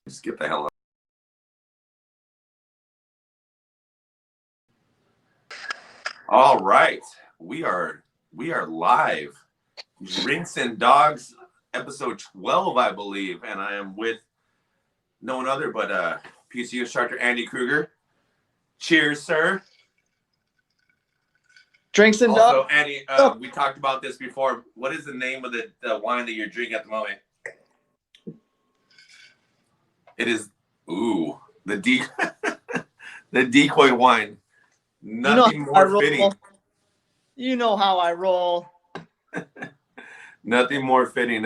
Just get the hell out. All right, we are live. Drinks and Dogs, episode 12, I believe, and I am with no one other but PCU instructor Andy Krueger. Cheers, sir. Drinks and Also, Dogs. Andy, we talked about this before. What is the name of the wine that you're drinking at the moment? It is the Decoy wine. Nothing more fitting. You know how I roll. Nothing more fitting.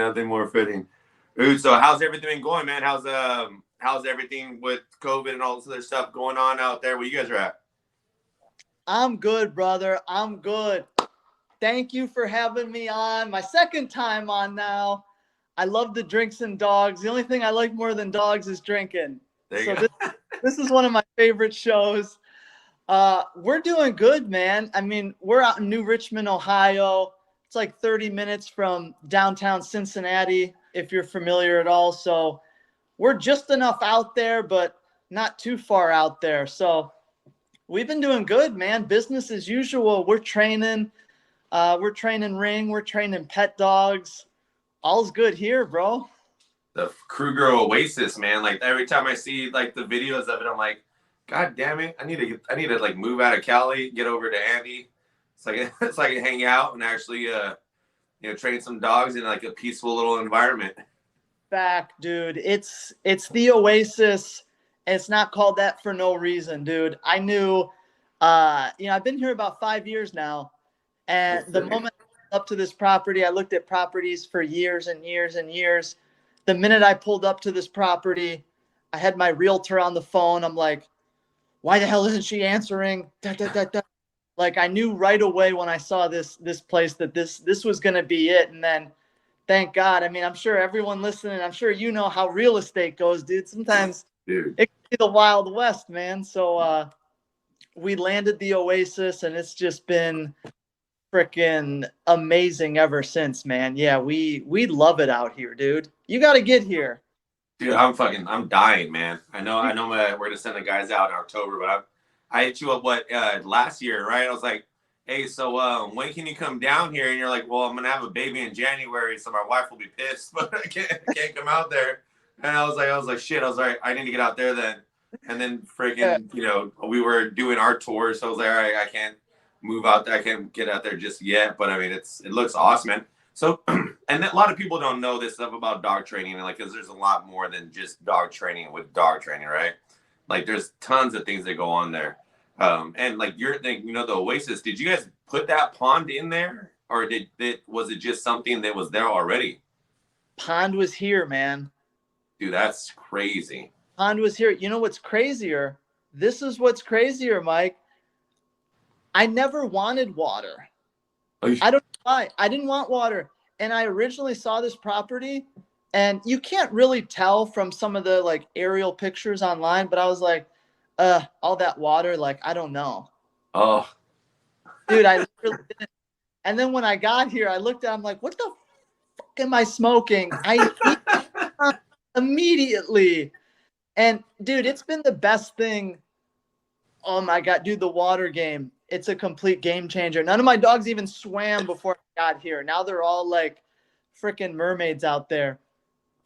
Ooh, so how's everything been going, man? How's everything with COVID and all this other stuff going on out there where you guys are at? I'm good, brother. I'm good. Thank you for having me on. My second time on now. I love the Drinks and Dogs. The only thing I like more than dogs is drinking. There you go. This is one of my favorite shows. We're doing good, man. I mean, we're out in New Richmond, Ohio. It's like 30 minutes from downtown Cincinnati, if you're familiar at all. So we're just enough out there, but not too far out there. So we've been doing good, man. Business as usual. We're training. We're training ring. We're training pet dogs. All's good here, bro. The Krueger Oasis, man. Like every time I see like the videos of it, I'm like, God damn it! I need to like move out of Cali, get over to Andy. It's like hang out and actually train some dogs in like a peaceful little environment. Back, dude. It's the Oasis. And it's not called that for no reason, dude. I knew I've been here about 5 years now. And the moment I pulled up to this property, I looked at properties for years and years and years. The minute I pulled up to this property, I had my realtor on the phone. I'm like, why the hell isn't she answering? Like I knew right away when I saw this place that this was going to be it. And then thank God. I mean, I'm sure everyone listening, I'm sure you know how real estate goes, dude. Sometimes it can be the Wild West, man. So we landed the Oasis and it's just been freaking amazing ever since, man. Yeah, we love it out here, dude. You got to get here. Dude, I'm dying, man. I know we're gonna send the guys out in October, but I hit you up last year, right? I was like, hey, so when can you come down here? And you're like, well, I'm gonna have a baby in January, so my wife will be pissed, but I can't come out there. And I was like, shit. I was like, I need to get out there then. And then freaking, we were doing our tour, so I was like, all right, I can't move out there. I can't get out there just yet, but I mean, it looks awesome, man. So, and a lot of people don't know this stuff about dog training, and because there's a lot more than just dog training with dog training, right? Like, there's tons of things that go on there. And like your thing, the Oasis. Did you guys put that pond in there, or was it just something that was there already? Pond was here, man. Dude, that's crazy. Pond was here. You know what's crazier? This is what's crazier, Mike. I never wanted water. I don't know why. I didn't want water. And I originally saw this property, and you can't really tell from some of the like aerial pictures online, but I was like, all that water, like, I don't know. Oh. Dude, I literally didn't. And then when I got here, I looked at, I'm like, what the fuck am I smoking? I immediately. And dude, it's been the best thing. Oh my God, dude, the water game. It's a complete game changer. None of my dogs even swam before I got here. Now they're all like freaking mermaids out there.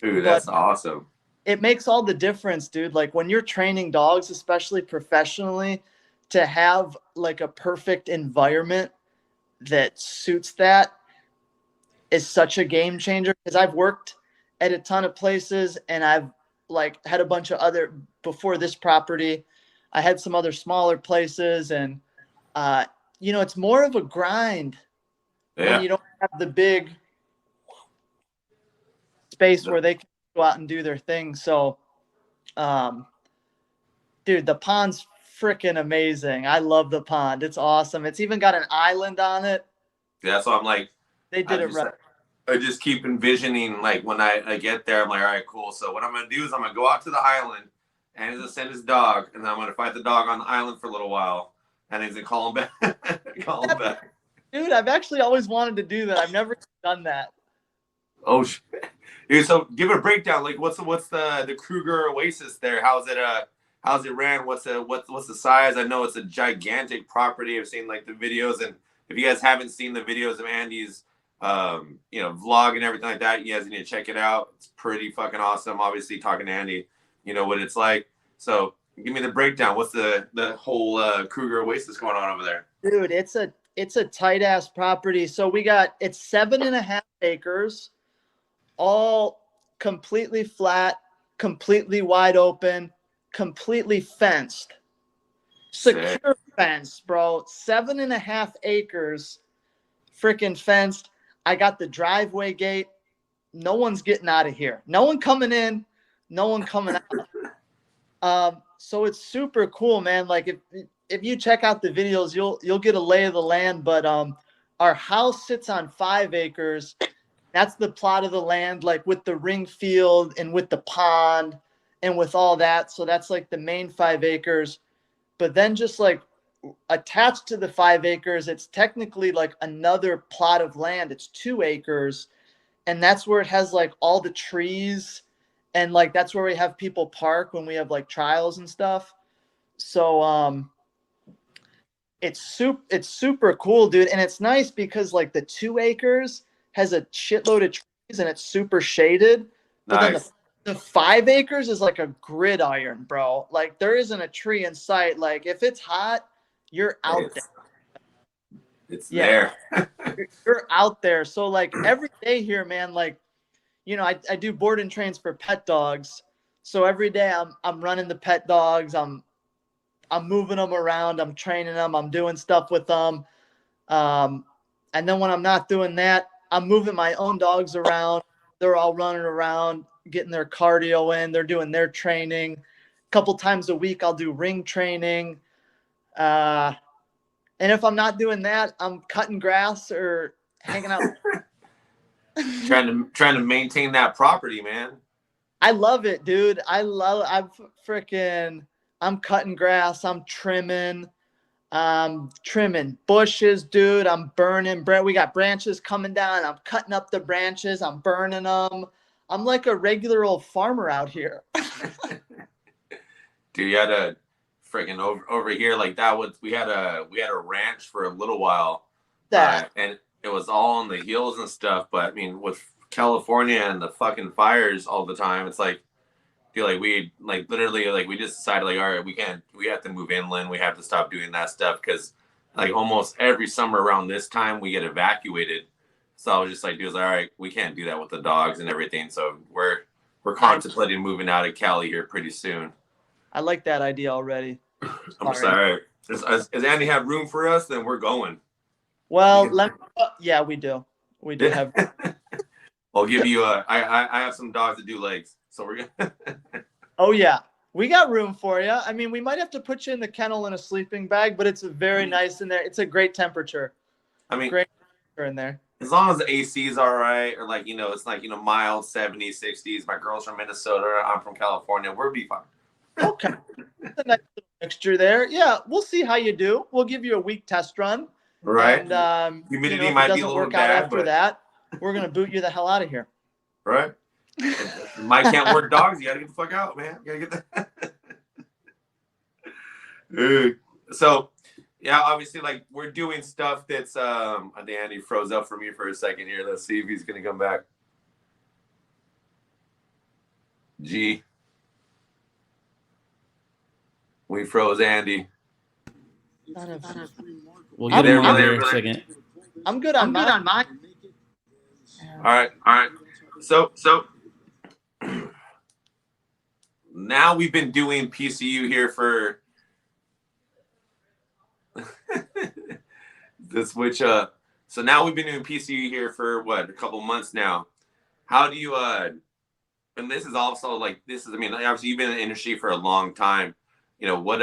Dude, that's awesome. It makes all the difference, dude. Like when you're training dogs, especially professionally, to have like a perfect environment that suits that is such a game changer. Because I've worked at a ton of places and I've like had a bunch of other, before this property, I had some other smaller places, and it's more of a grind when you don't have the big space where they can go out and do their thing. So, dude, the pond's freaking amazing. I love the pond. It's awesome. It's even got an island on it. Yeah, so I'm like, they did it right. I just keep envisioning, like, when I get there, I'm like, all right, cool. So what I'm going to do is I'm going to go out to the island, and he's going to send his dog, and then I'm going to fight the dog on the island for a little while, and he's going to call him back. Dude, I've actually always wanted to do that. I've never done that. Oh, shit. Dude, so give a breakdown. Like, what's the Krueger Oasis there? How's it ran? What's the size? I know it's a gigantic property. I've seen like the videos, and if you guys haven't seen the videos of Andy's vlog and everything like that, you guys need to check it out. It's pretty fucking awesome. Obviously, talking to Andy, you know what it's like. So give me the breakdown. What's the whole Krueger Oasis going on over there? Dude, it's a tight ass property. So it's 7.5 acres, all completely flat, completely wide open, completely fenced. Secure fence, bro. 7.5 acres, freaking fenced. I got the driveway gate. No one's getting out of here. No one coming in. No one coming out. So it's super cool, man. Like if you check out the videos, you'll get a lay of the land. But our house sits on 5 acres. That's the plot of the land, like with the ring field and with the pond and with all that. So that's like the main 5 acres. But then just like attached to the 5 acres, it's technically like another plot of land. It's 2 acres. And that's where it has like all the trees. And like that's where we have people park when we have like trials and stuff. So it's super cool, dude. And it's nice because like the 2 acres has a shitload of trees and it's super shaded. But Nice. then the 5 acres is like a gridiron, bro. Like there isn't a tree in sight. Like if it's hot, you're out there. It's there. You're out there. So like every day here, man, like, you know, I do board and trains for pet dogs. So every day I'm running the pet dogs. I'm moving them around. I'm training them. I'm doing stuff with them. And then when I'm not doing that, I'm moving my own dogs around. They're all running around, getting their cardio in. They're doing their training. A couple times a week, I'll do ring training. And if I'm not doing that, I'm cutting grass or hanging out. trying to maintain that property, man. I love it, dude. I'm cutting grass. I'm trimming bushes, dude. I'm burning. We got branches coming down. I'm cutting up the branches. I'm burning them. I'm like a regular old farmer out here. Dude, you had a freaking over here like that was we had a ranch for a little while. And it was all on the hills and stuff. But I mean, with California and the fucking fires all the time, it's like feel like we like literally like we just decided like all right we have to move inland, we have to stop doing that stuff because like almost every summer around this time we get evacuated. So I was just like, dude, all right, we can't do that with the dogs and everything. So we're contemplating moving out of Cali here pretty soon. I like that idea already. I'm sorry. Does Andy have room for us? Then we're going. Well, yeah, we do. We do have. I'll give you I have some dogs that do legs. So we're good. Oh yeah, we got room for you. I mean, we might have to put you in the kennel in a sleeping bag, but it's very nice in there. It's a great temperature. I mean, great temperature in there. As long as the AC is all right, or like it's like mild 70s, 60s. My girl's from Minnesota. I'm from California. We'll be fine. Okay, a nice little mixture there. Yeah, we'll see how you do. We'll give you a week test run. Right. And humidity might be a little bad after that. We're gonna boot you the hell out of here. Right. Mike can't work dogs. You gotta get the fuck out, man. You gotta get that. Dude. So, yeah, obviously, like we're doing stuff that's. I think Andy froze up for me for a second here. Let's see if he's gonna come back. G. We froze Andy. We'll get him on there in a second. I'm good on mine. All right. So now we've been doing PCU here for so now we've been doing PCU here for what, a couple months now. How do you and this is also like I mean, obviously you've been in the industry for a long time. What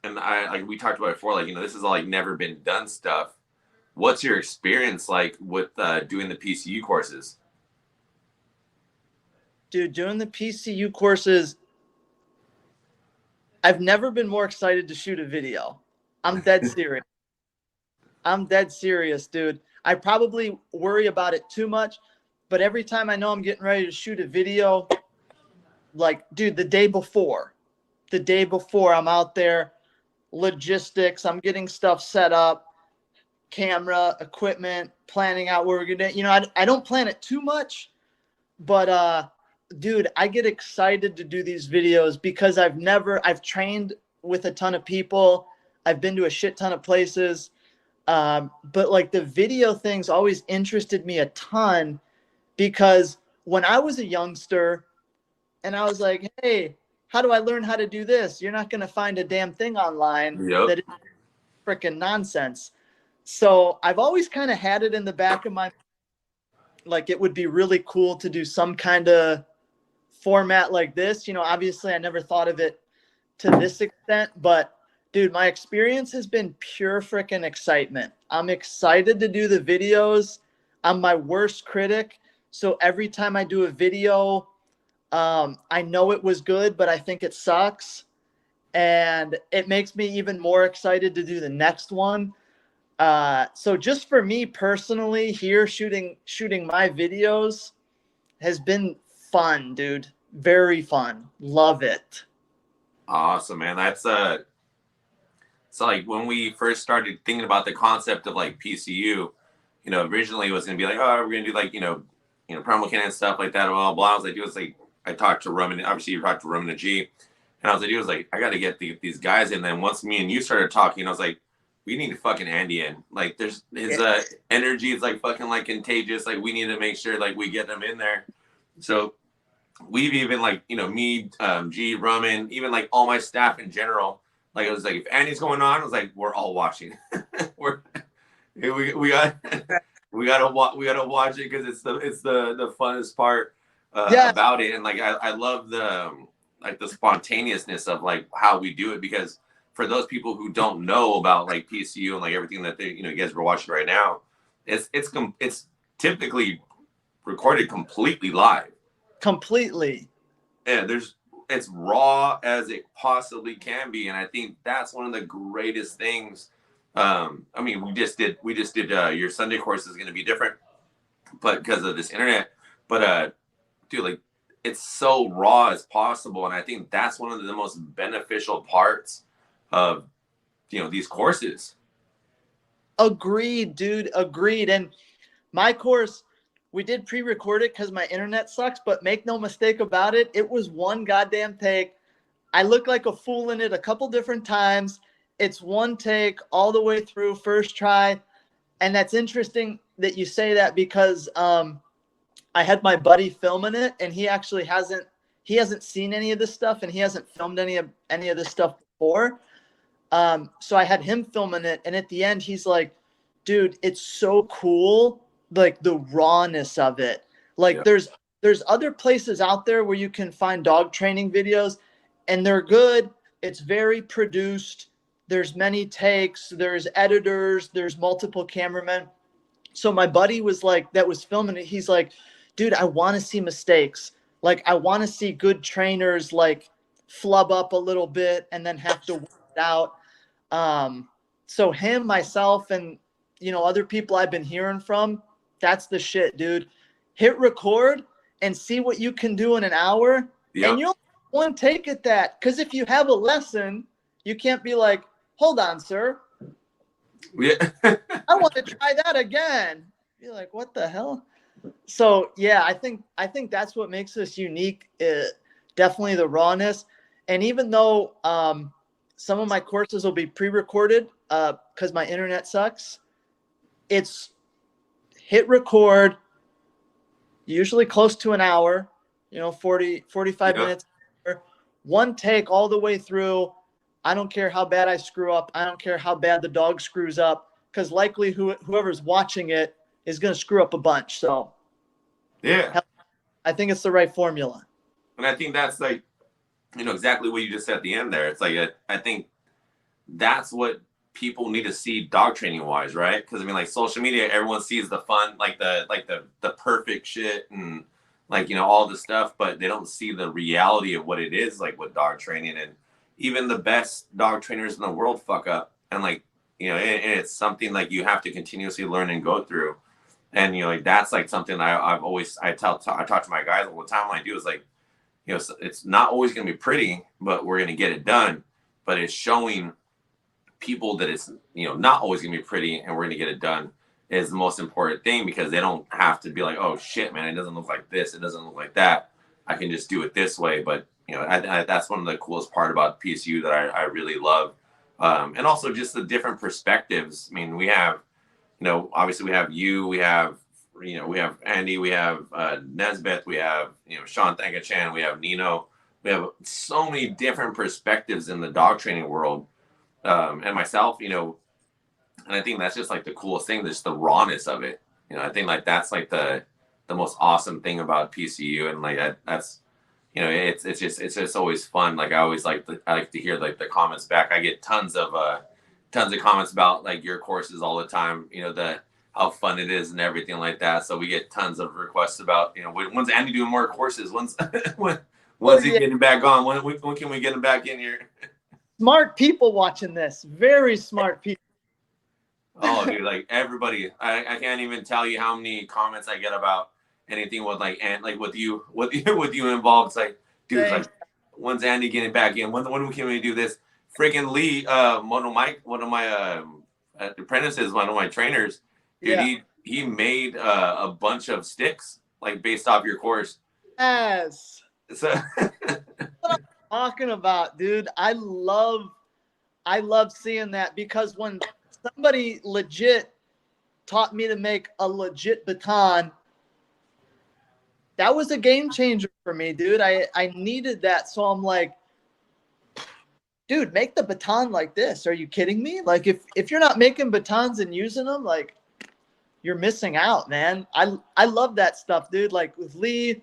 and I like we talked about it before, like this is all like never been done stuff. What's your experience like with doing the PCU courses? Dude, doing the PCU courses, I've never been more excited to shoot a video. I'm dead serious. I'm dead serious, dude. I probably worry about it too much. but every time I know I'm getting ready to shoot a video, like, dude, the day before I'm out there, logistics, I'm getting stuff set up, camera, equipment, planning out where we're going to, I don't plan it too much, but, dude, I get excited to do these videos because I've trained with a ton of people. I've been to a shit ton of places. But like the video things always interested me a ton because when I was a youngster and I was like, hey, how do I learn how to do this? You're not going to find a damn thing online that is freaking nonsense. So I've always kind of had it in the back of my, like, it would be really cool to do some kind of format like this. Obviously I never thought of it to this extent, but dude, my experience has been pure freaking excitement. I'm excited to do the videos. I'm my worst critic. So every time I do a video, I know it was good, but I think it sucks. And it makes me even more excited to do the next one. So just for me personally here, shooting my videos has been fun, dude. Very fun. Love it. Awesome, man. That's so like when we first started thinking about the concept of like PCU, originally it was gonna be like, oh, we're gonna do like, promo can and stuff like that, blah, blah, blah. I was like, dude, it's like I talked to Roman, obviously you talked to Roman and G, and I was like, dude, I gotta get these guys in. Then once me and you started talking, I was like, we need to fucking Andy in. Like there's his energy is like fucking like contagious. Like we need to make sure like we get them in there. So we've even like, me, G, Roman, even like all my staff in general. Like it was like if Andy's going on, I was like, we're all watching. we gotta watch it because it's the funnest part about it. And like I love the like the spontaneousness of like how we do it, because for those people who don't know about like PCU and like everything that they you guys were watching right now, it's typically recorded completely live. Completely. Yeah, it's raw as it possibly can be, and I think that's one of the greatest things. I mean, we just did your Sunday course is going to be different, but because of this internet. But dude, like it's so raw as possible, and I think that's one of the most beneficial parts of these courses. Agreed, dude. Agreed. And my course, we did pre-record it because my internet sucks, but make no mistake about it, it was one goddamn take. I looked like a fool in it a couple different times. It's one take all the way through, first try. And that's interesting that you say that because I had my buddy filming it, and he actually hasn't seen any of this stuff, and he hasn't filmed any of this stuff before. So I had him filming it, and at the end he's like, dude, it's so cool, like the rawness of it. Like there's other places out there where you can find dog training videos, and they're good. It's very produced. There's many takes, there's editors, there's multiple cameramen. So my buddy was like, that was filming it, he's like, dude, I want to see mistakes. Like I want to see good trainers like flub up a little bit and then have to work it out. So him, myself, and other people I've been hearing from, that's the shit, dude. Hit record and see what you can do in an hour. Yep. And you'll one take at that. Because if you have a lesson, you can't be like, hold on, sir. Yeah. I want to try that again. You're like, what the hell? So yeah, I think that's what makes us unique. Definitely the rawness. And even though some of my courses will be pre-recorded because my internet sucks, it's hit record, usually close to an hour, 40, 45 minutes, one take all the way through. I don't care how bad I screw up. I don't care how bad the dog screws up, because likely whoever's watching it is going to screw up a bunch. So yeah, I think it's the right formula. And I think that's like, exactly what you just said at the end there. It's like, I think that's what people need to see dog training wise, right? Because I mean, like social media, everyone sees the fun, like the perfect shit and like, all the stuff, but they don't see the reality of what it is like with dog training. And even the best dog trainers in the world fuck up. And like, and it's something like you have to continuously learn and go through. And like that's like something I've always I talk to my guys all the time. When I do is like, it's not always going to be pretty, but we're going to get it done. But it's showing people that it's not always going to be pretty, and we're going to get it done is the most important thing, because they don't have to be like, oh shit, man, it doesn't look like this, it doesn't look like that. I can just do it this way. But that's one of the coolest part about PSU that I really love, and also just the different perspectives. I mean, we have obviously we have we have Andy, we have Nesbeth, we have Sean Thankachan, we have Nino. We have so many different perspectives in the dog training world, and myself, and I think that's just like the coolest thing, just the rawness of it. I think like that's like the most awesome thing about PCU, and like that's it's just always fun. Like I like to hear like the comments back. I get tons of comments about like your courses all the time. The how fun it is and everything like that. So we get tons of requests about when's Andy doing more courses? When's he getting back on? When can we get him back in here? Smart people watching this. Very smart people. Oh, dude, like everybody, I can't even tell you how many comments I get about anything with like with you involved. It's like, dude, like when's Andy getting back in? When can we do this? Freaking Lee, one of my apprentices, one of my trainers, dude, he made a bunch of sticks like based off your course. Yes. So what I'm talking about, dude. I love seeing that, because when somebody legit taught me to make a legit baton, that was a game changer for me, dude. I needed that. So I'm like, dude, make the baton like this. Are you kidding me? Like if you're not making batons and using them, like you're missing out, man. I love that stuff, dude. Like with Lee,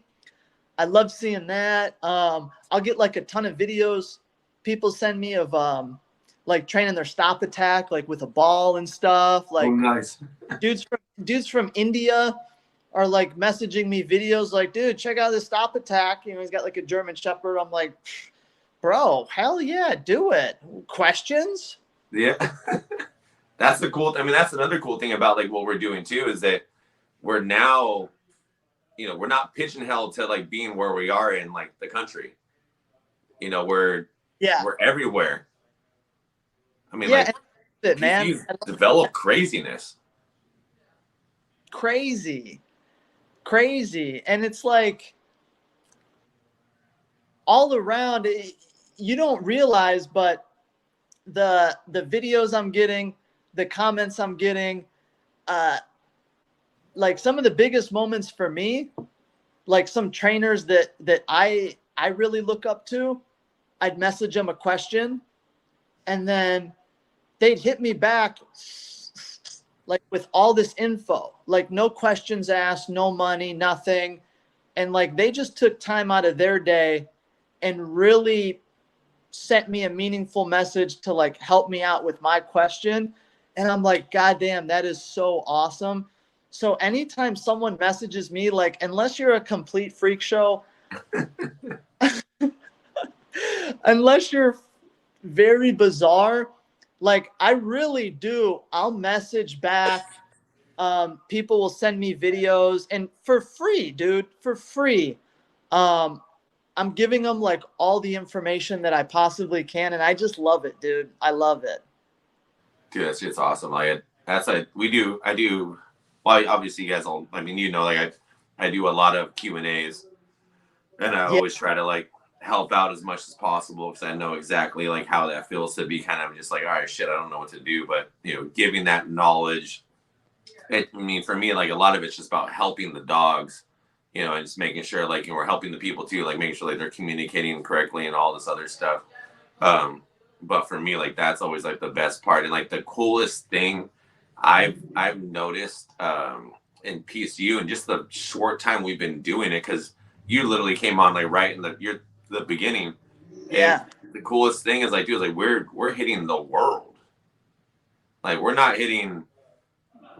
I love seeing that. I'll get like a ton of videos people send me of like training their stop attack, like with a ball and stuff. Like, oh, nice. dudes from India are like messaging me videos like, dude, check out this stop attack. He's got like a German Shepherd. I'm like, bro, hell yeah, do it. Questions? Yeah. That's the cool. I mean, that's another cool thing about like what we're doing too, is that we're now, we're not pigeonholed to like being where we are in like the country. We're everywhere. I mean, like, man, develop craziness. Crazy. And it's like all around, you don't realize, but the videos I'm getting, the comments I'm getting, like some of the biggest moments for me, like some trainers that I really look up to, I'd message them a question, and then they'd hit me back like with all this info, like no questions asked, no money, nothing. And like they just took time out of their day and really sent me a meaningful message to like help me out with my question. And I'm like, God damn, that is so awesome. So anytime someone messages me, like, unless you're a complete freak show, unless you're very bizarre, like I really do, I'll message back. People will send me videos, and for free, dude, for free. I'm giving them like all the information that I possibly can, and I just love it, dude. I love it. Dude, that's just awesome. Like I do. Well, obviously you guys all, I mean, like I do a lot of Q&As, and I always try to like help out as much as possible, because I know exactly like how that feels to be kind of just like, all right, shit, I don't know what to do. But giving that knowledge, I mean, for me, like a lot of it's just about helping the dogs, and just making sure like we're helping the people too, like making sure like they're communicating correctly and all this other stuff. But for me, like that's always like the best part, and like the coolest thing I've noticed in PSU, and just the short time we've been doing it, because you literally came on like right in the beginning. Yeah. And the coolest thing is like, dude, like we're hitting the world. Like we're not hitting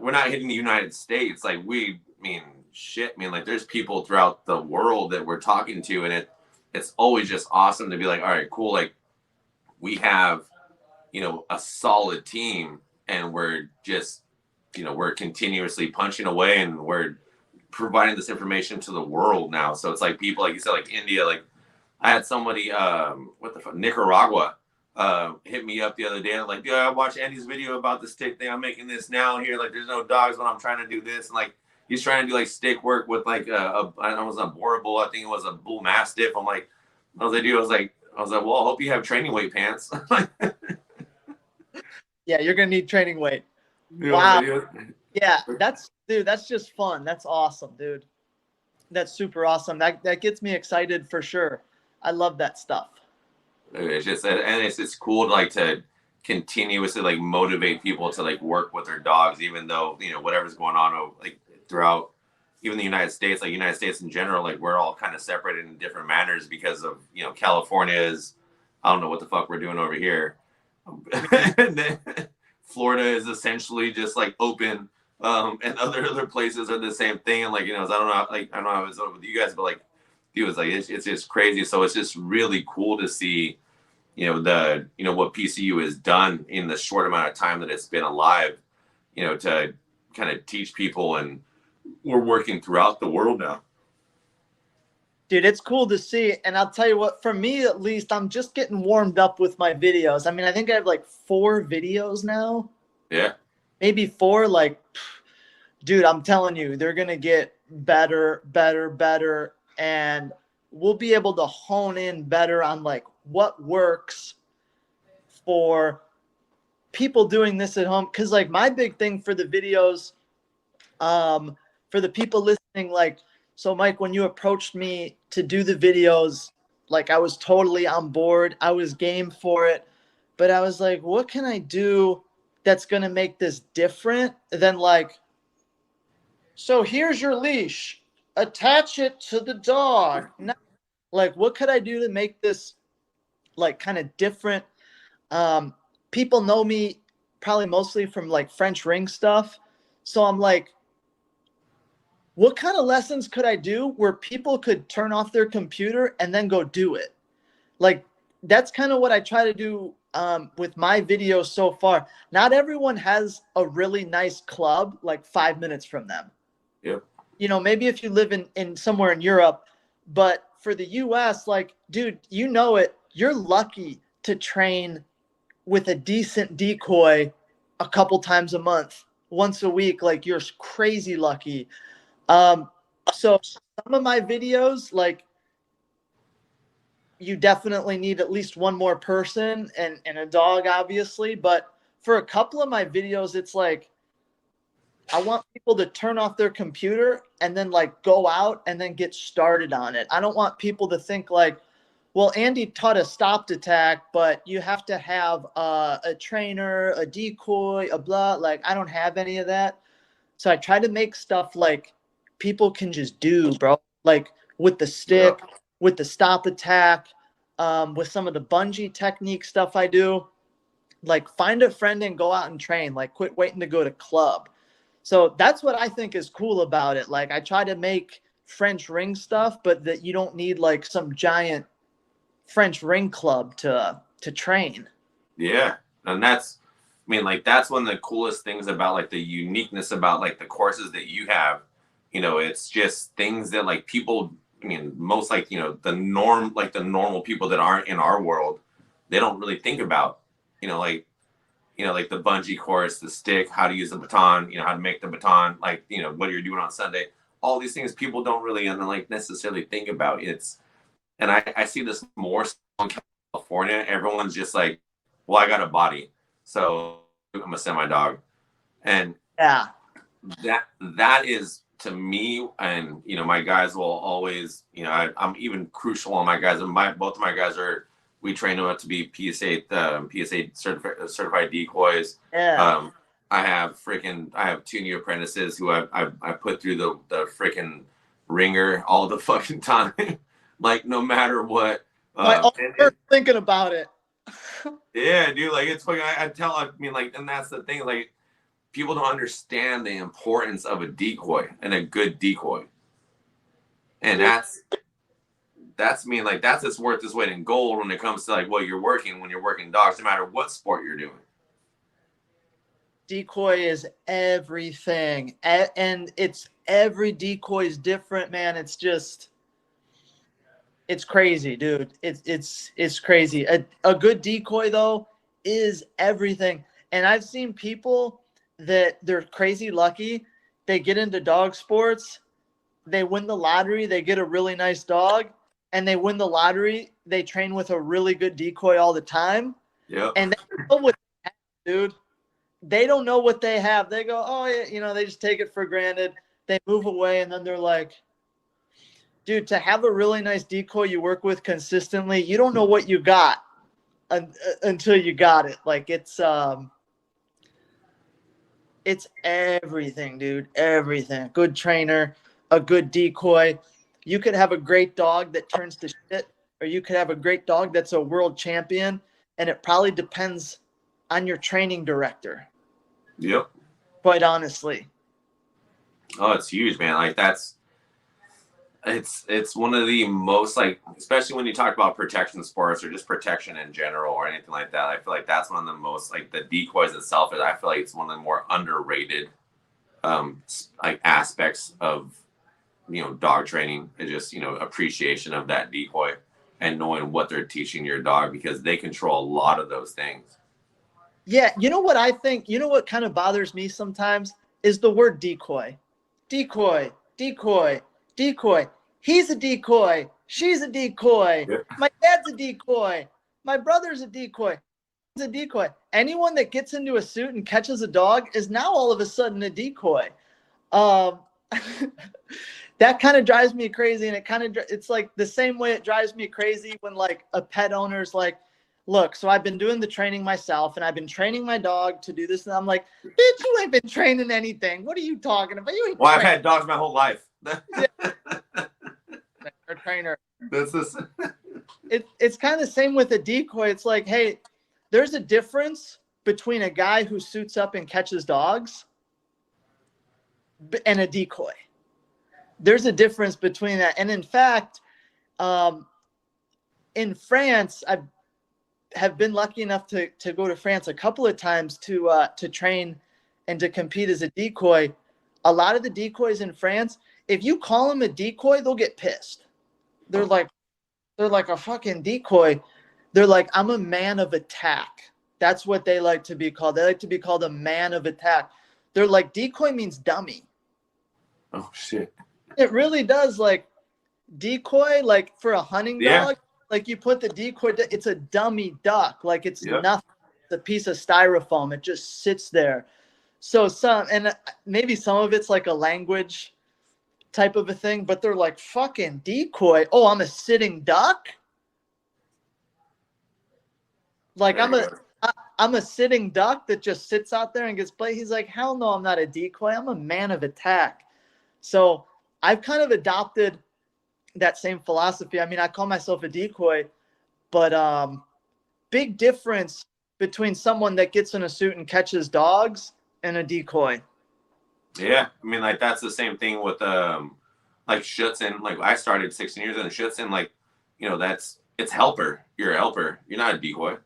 the United States. Like like there's people throughout the world that we're talking to, and it's always just awesome to be like, all right, cool. Like we have, a solid team, and we're just we're continuously punching away, and we're providing this information to the world now. So it's like people, like you said, like India, like I had somebody, what the fuck, Nicaragua, hit me up the other day. Like, dude, I watched Andy's video about the stick thing. I'm making this now here. Like, there's no dogs when I'm trying to do this. And like, he's trying to do like stick work with like I don't know, it was a Boer bull. I think it was a bull mastiff. I was like, well, I hope you have training weight pants. Yeah, you're gonna need training weight. You know, Wow. like, Yeah, that's just fun. That's awesome, dude. That's super awesome. That gets me excited for sure. I love that stuff. it's just, and it's just cool to like to continuously like motivate people to like work with their dogs, even though whatever's going on like throughout even the United States, like United States in general, like we're all kind of separated in different manners because of California is, I don't know what the fuck we're doing over here. And then Florida is essentially just like open, and other places are the same thing. And like I don't know how it's with you guys, but like it was like it's just crazy. So it's just really cool to see what PCU has done in the short amount of time that it's been alive, to kind of teach people, and we're working throughout the world now. Dude, it's cool to see. And I'll tell you what, for me at least, I'm just getting warmed up with my videos. I mean, I think I have like 4 videos now. Yeah. Maybe 4. Like, dude, I'm telling you, they're going to get better. And we'll be able to hone in better on like what works for people doing this at home. Cause like my big thing for the videos, for the people listening, like, so Mike, when you approached me to do the videos, like I was totally on board. I was game for it, but I was like, what can I do that's going to make this different than like, so here's your leash, attach it to the dog. Now, like, what could I do to make this like kind of different? People know me probably mostly from like French ring stuff. So I'm like, what kind of lessons could I do where people could turn off their computer and then go do it? Like, that's kind of what I try to do with my videos so far. Not everyone has a really nice club like 5 minutes from them. Yep. Maybe if you live in somewhere in Europe, but for the US, like, dude, you're lucky to train with a decent decoy a couple times a month, once a week. Like, you're crazy lucky. So some of my videos, like, you definitely need at least one more person and a dog, obviously. But for a couple of my videos, it's like, I want people to turn off their computer and then like go out and then get started on it. I don't want people to think like, well, Andy taught a stopped attack, but you have to have a trainer, a decoy, a blah. Like, I don't have any of that. So I try to make stuff like people can just do, bro. Like with the stick, with the stop attack, with some of the bungee technique stuff I do. Like, find a friend and go out and train. Like, quit waiting to go to club. So that's what I think is cool about it. Like, I try to make French ring stuff, but that you don't need like some giant French ring club to train. Yeah. And that's one of the coolest things about like the uniqueness about like the courses that you have. It's just things that like people, most like, the normal people that aren't in our world, they don't really think about, like the bungee course, the stick, how to use the baton, how to make the baton, like, what you're doing on Sunday, all these things people don't really like necessarily think about. And I see this more so in California. Everyone's just like, well, I got a body, so I'm gonna send my dog. And yeah, that is to me, and my guys will always, I'm even crucial on my guys. And both of my guys we train them up to be PSA certified decoys. Yeah. I have 2 new apprentices who I put through the freaking ringer all the fucking time. Like, no matter what. Thinking about it. Yeah, dude. Like, it's fucking. And that's the thing. Like, people don't understand the importance of a decoy and a good decoy. And that's it's worth its weight in gold when it comes to like what you're working when you're working dogs, no matter what sport you're doing. Decoy is everything. And it's every decoy is different, man. It's just, it's crazy, dude. It's crazy. A good decoy though is everything. And I've seen people that they're crazy lucky. They get into dog sports, they win the lottery, they get a really nice dog, and they win the lottery. They train with a really good decoy all the time. Yeah. And they know what they have, dude. They don't know what they have. They go, oh yeah, you know, they just take it for granted. They move away, and then they're like, dude, to have a really nice decoy you work with consistently, you don't know what you got until you got it. Like it's everything, dude. Everything. Good trainer, a good decoy. You could have a great dog that turns to shit, or you could have a great dog that's a world champion, and it probably depends on your training director. Yep. Quite honestly. Oh, it's huge, man. Like it's one of the most, like, especially when you talk about protection sports or just protection in general or anything like that. I feel like that's one of the most, like, the decoys itself is, I feel like it's one of the more underrated like aspects of, you know, dog training. It's just, you know, appreciation of that decoy and knowing what they're teaching your dog, because they control a lot of those things. Yeah, you know what I think? You know what kind of bothers me sometimes is the word decoy. Decoy, decoy, decoy. He's a decoy. She's a decoy. Yeah. My dad's a decoy. My brother's a decoy. He's a decoy. Anyone that gets into a suit and catches a dog is now all of a sudden a decoy. That kind of drives me crazy, and it's like the same way it drives me crazy when like a pet owner's like, look, so I've been doing the training myself, and I've been training my dog to do this, and I'm like, bitch, you ain't been training anything. What are you talking about? You ain't Well, I've had dogs my whole life. a trainer. This is It's kind of the same with a decoy. It's like, hey, there's a difference between a guy who suits up and catches dogs and a decoy. There's a difference between that. And in fact, in France, I have been lucky enough to go to France a couple of times to train and to compete as a decoy. A lot of the decoys in France, if you call them a decoy, they'll get pissed. They're like a fucking decoy. They're like, I'm a man of attack. That's what they like to be called. They like to be called a man of attack. They're like, decoy means dummy. oh shit. It really does. Like decoy, like for a hunting dog, like you put the decoy, it's a dummy duck. Like it's nothing. It's a piece of styrofoam. It just sits there. So maybe some of it's like a language type of a thing, but they're like, fucking decoy. Oh, I'm a sitting duck. Like I'm a sitting duck that just sits out there and gets played. He's like, hell no, I'm not a decoy. I'm a man of attack. So I've kind of adopted that same philosophy. I mean, I call myself a decoy, but big difference between someone that gets in a suit and catches dogs and a decoy. Yeah, I mean, like that's the same thing with like Schutzen. Like I started 16 years in Schutzen. Like, you know, it's helper. You're a helper. You're not a decoy.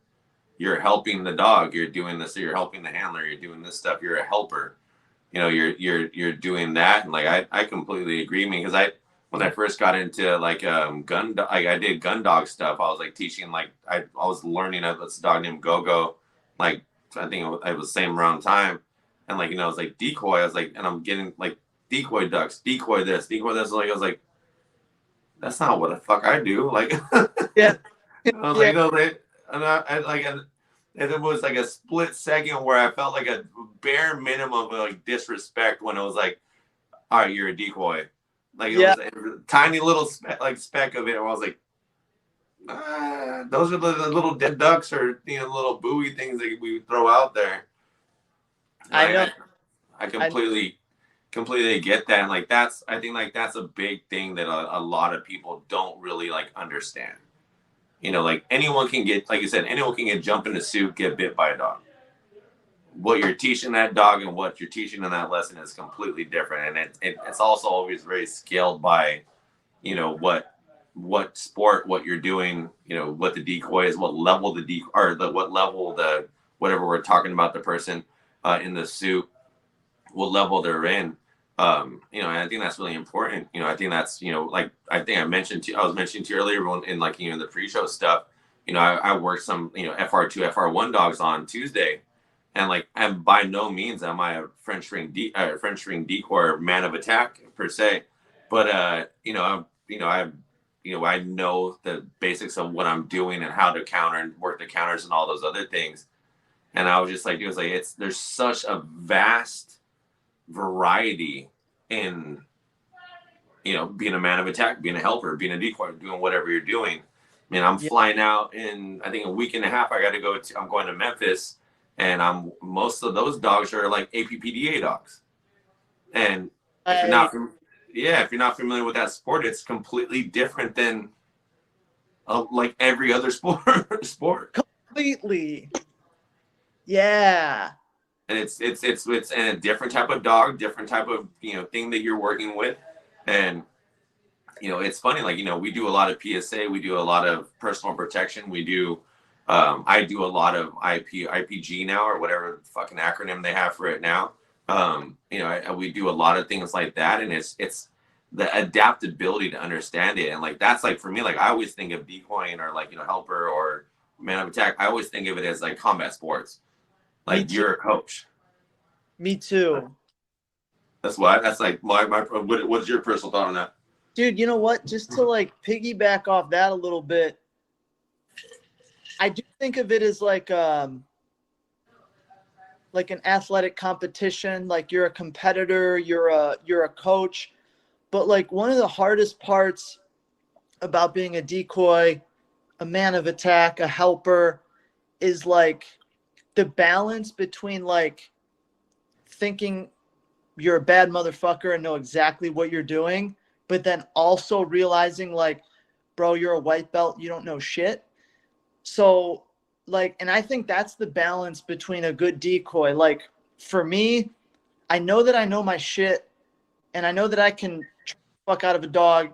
You're helping the dog. You're doing this. You're helping the handler. You're doing this stuff. You're a helper. You know, you're doing that. And like I completely agree. Because when I first got into like I did gun dog stuff. I was like teaching, like I was learning this dog named Go-Go. Like I think it was the same around time. And like, you know, I was like decoy. I was like, and I'm getting like decoy ducks, decoy this, decoy this. Like I was like, that's not what the fuck I do. Like, yeah. I was like, no, and it was like a split second where I felt like a bare minimum of like disrespect when it was like, all right, you're a decoy. Like it was a tiny little speck of it. Where I was like, those are the little dead ducks or, you know, little buoy things that we throw out there. I know. I completely get that. And like I think like that's a big thing that a lot of people don't really like understand. You know, like anyone can get, like you said, anyone can jump in a suit, get bit by a dog. What you're teaching that dog and what you're teaching in that lesson is completely different. And it's also always very scaled by, you know, what sport, what you're doing, you know, what the decoy is, what level the decoy, or what level whatever we're talking about the person. in the suit, what level they're in. You know, and I think that's really important. You know, I think that's, you know, like I think I was mentioning to you earlier in like, you know, the pre-show stuff. You know, I worked some, you know, FR2, FR1 dogs on Tuesday, and like, and by no means am I a French ring decoy or man of attack per se, but I know the basics of what I'm doing and how to counter and work the counters and all those other things. And I was just like, it was like there's such a vast variety in, you know, being a man of attack, being a helper, being a decoy, doing whatever you're doing. I mean, I'm flying out in, I think, a week and a half. I'm going to Memphis, and most of those dogs are like APPDA dogs. And if you're not familiar with that sport, it's completely different than like every other sport. Completely. Yeah. And it's a different type of dog, different type of, you know, thing that you're working with. And, you know, it's funny, like, you know, we do a lot of PSA, we do a lot of personal protection, we do I do a lot of IPG now, or whatever fucking acronym they have for it now. You know, we do a lot of things like that, and it's the adaptability to understand it. And like, that's like, for me, like, I always think of decoying or like, you know, helper or man of attack, I always think of it as like combat sports. Like, you're a coach. Me too. That's like what's your personal thought on that? Dude, you know what? Just to like piggyback off that a little bit, I do think of it as like an athletic competition. Like, you're a competitor, you're a coach. But like, one of the hardest parts about being a decoy, a man of attack, a helper, is like the balance between like thinking you're a bad motherfucker and know exactly what you're doing, but then also realizing like, bro, you're a white belt, you don't know shit. So like, and I think that's the balance between a good decoy. Like, for me, I know that I know my shit, and I know that I can fuck out of a dog.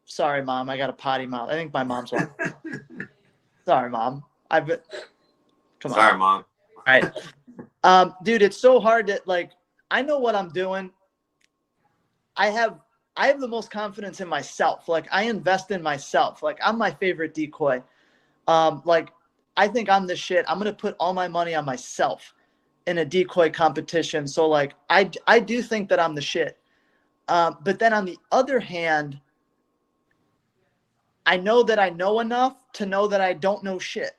Sorry, Mom, I got a potty mouth. I think my mom's one. Sorry, Mom. Come on. Sorry, Mom. All right. Dude, it's so hard to like, I know what I'm doing. I have the most confidence in myself. Like, I invest in myself. Like, I'm my favorite decoy. Like, I think I'm the shit. I'm going to put all my money on myself in a decoy competition. So like, I do think that I'm the shit. But then on the other hand, I know that I know enough to know that I don't know shit.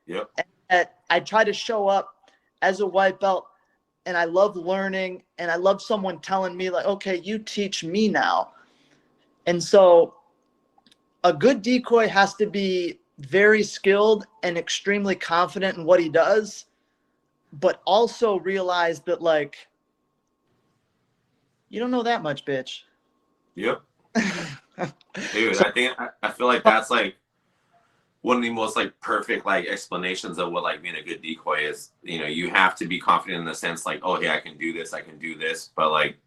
Yep. And I try to show up as a white belt, and I love learning, and I love someone telling me like, okay, you teach me now. And so a good decoy has to be very skilled and extremely confident in what he does, but also realize that like, you don't know that much, bitch. Yep. Dude, I feel like that's like one of the most like perfect like explanations of what like being a good decoy is. You know, you have to be confident in the sense like, oh yeah, I can do this, but like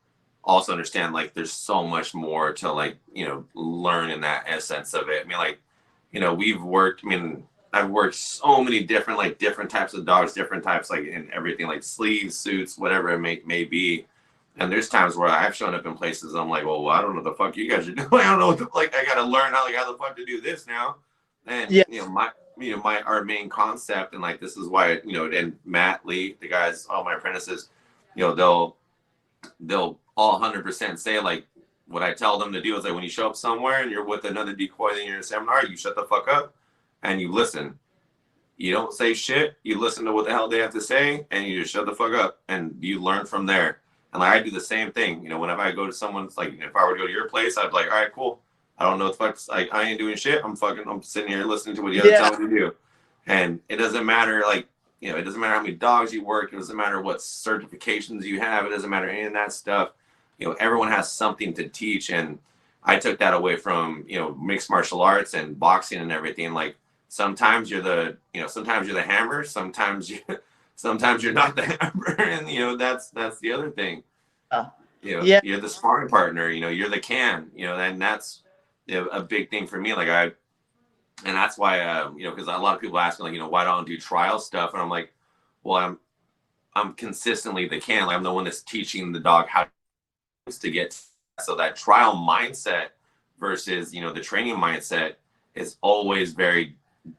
also understand like there's so much more to like, you know, learn in that essence of it. I mean, like, you know, I've worked so many different types of dogs, different types, like in everything, like sleeves, suits, whatever it may be. And there's times where I've shown up in places I'm like, well, I don't know what the fuck you guys are doing. I don't know what the, like, I gotta learn how the fuck to do this now. And yeah. Our main concept, and like, this is why, you know, and Matt, Lee, the guys, all my apprentices, you know, they'll all 100% say like, what I tell them to do is like, when you show up somewhere and you're with another decoy in your seminar, you shut the fuck up and you listen. You don't say shit. You listen to what the hell they have to say, and you just shut the fuck up, and you learn from there. And like, I do the same thing. You know, whenever I go to someone's, like, if I were to go to your place, I'd be like, all right, cool. I don't know what the fuck's like. I ain't doing shit. I'm sitting here listening to what the other tell me to do. And it doesn't matter, like, you know, it doesn't matter how many dogs you work. It doesn't matter what certifications you have. It doesn't matter any of that stuff. You know, everyone has something to teach. And I took that away from, you know, mixed martial arts and boxing and everything. Like, sometimes you're the hammer. Sometimes you're not the hammer. And, you know, that's the other thing. You know, you're the sparring partner, you know, you're the can, you know, and that's, you know, a big thing for me. Like, and that's why, you know, because a lot of people ask me, like, you know, why don't I do trial stuff? And I'm like, well, I'm consistently the can. Like I'm the one that's teaching the dog how to get. So that trial mindset versus, you know, the training mindset is always very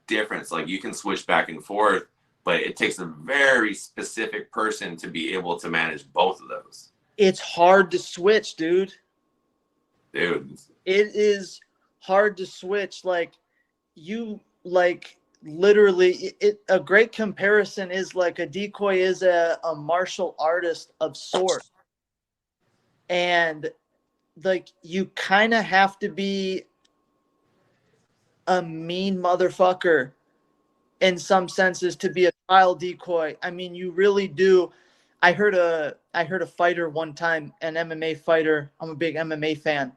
different. So like you can switch back and forth, but it takes a very specific person to be able to manage both of those. It's hard to switch, dude. Dude. It is hard to switch. Like you, like literally, a great comparison is like a decoy is a martial artist of sorts. And like you kind of have to be a mean motherfucker in some senses to be a trial decoy. I mean, you really do. I heard a fighter one time, an MMA fighter. I'm a big MMA fan.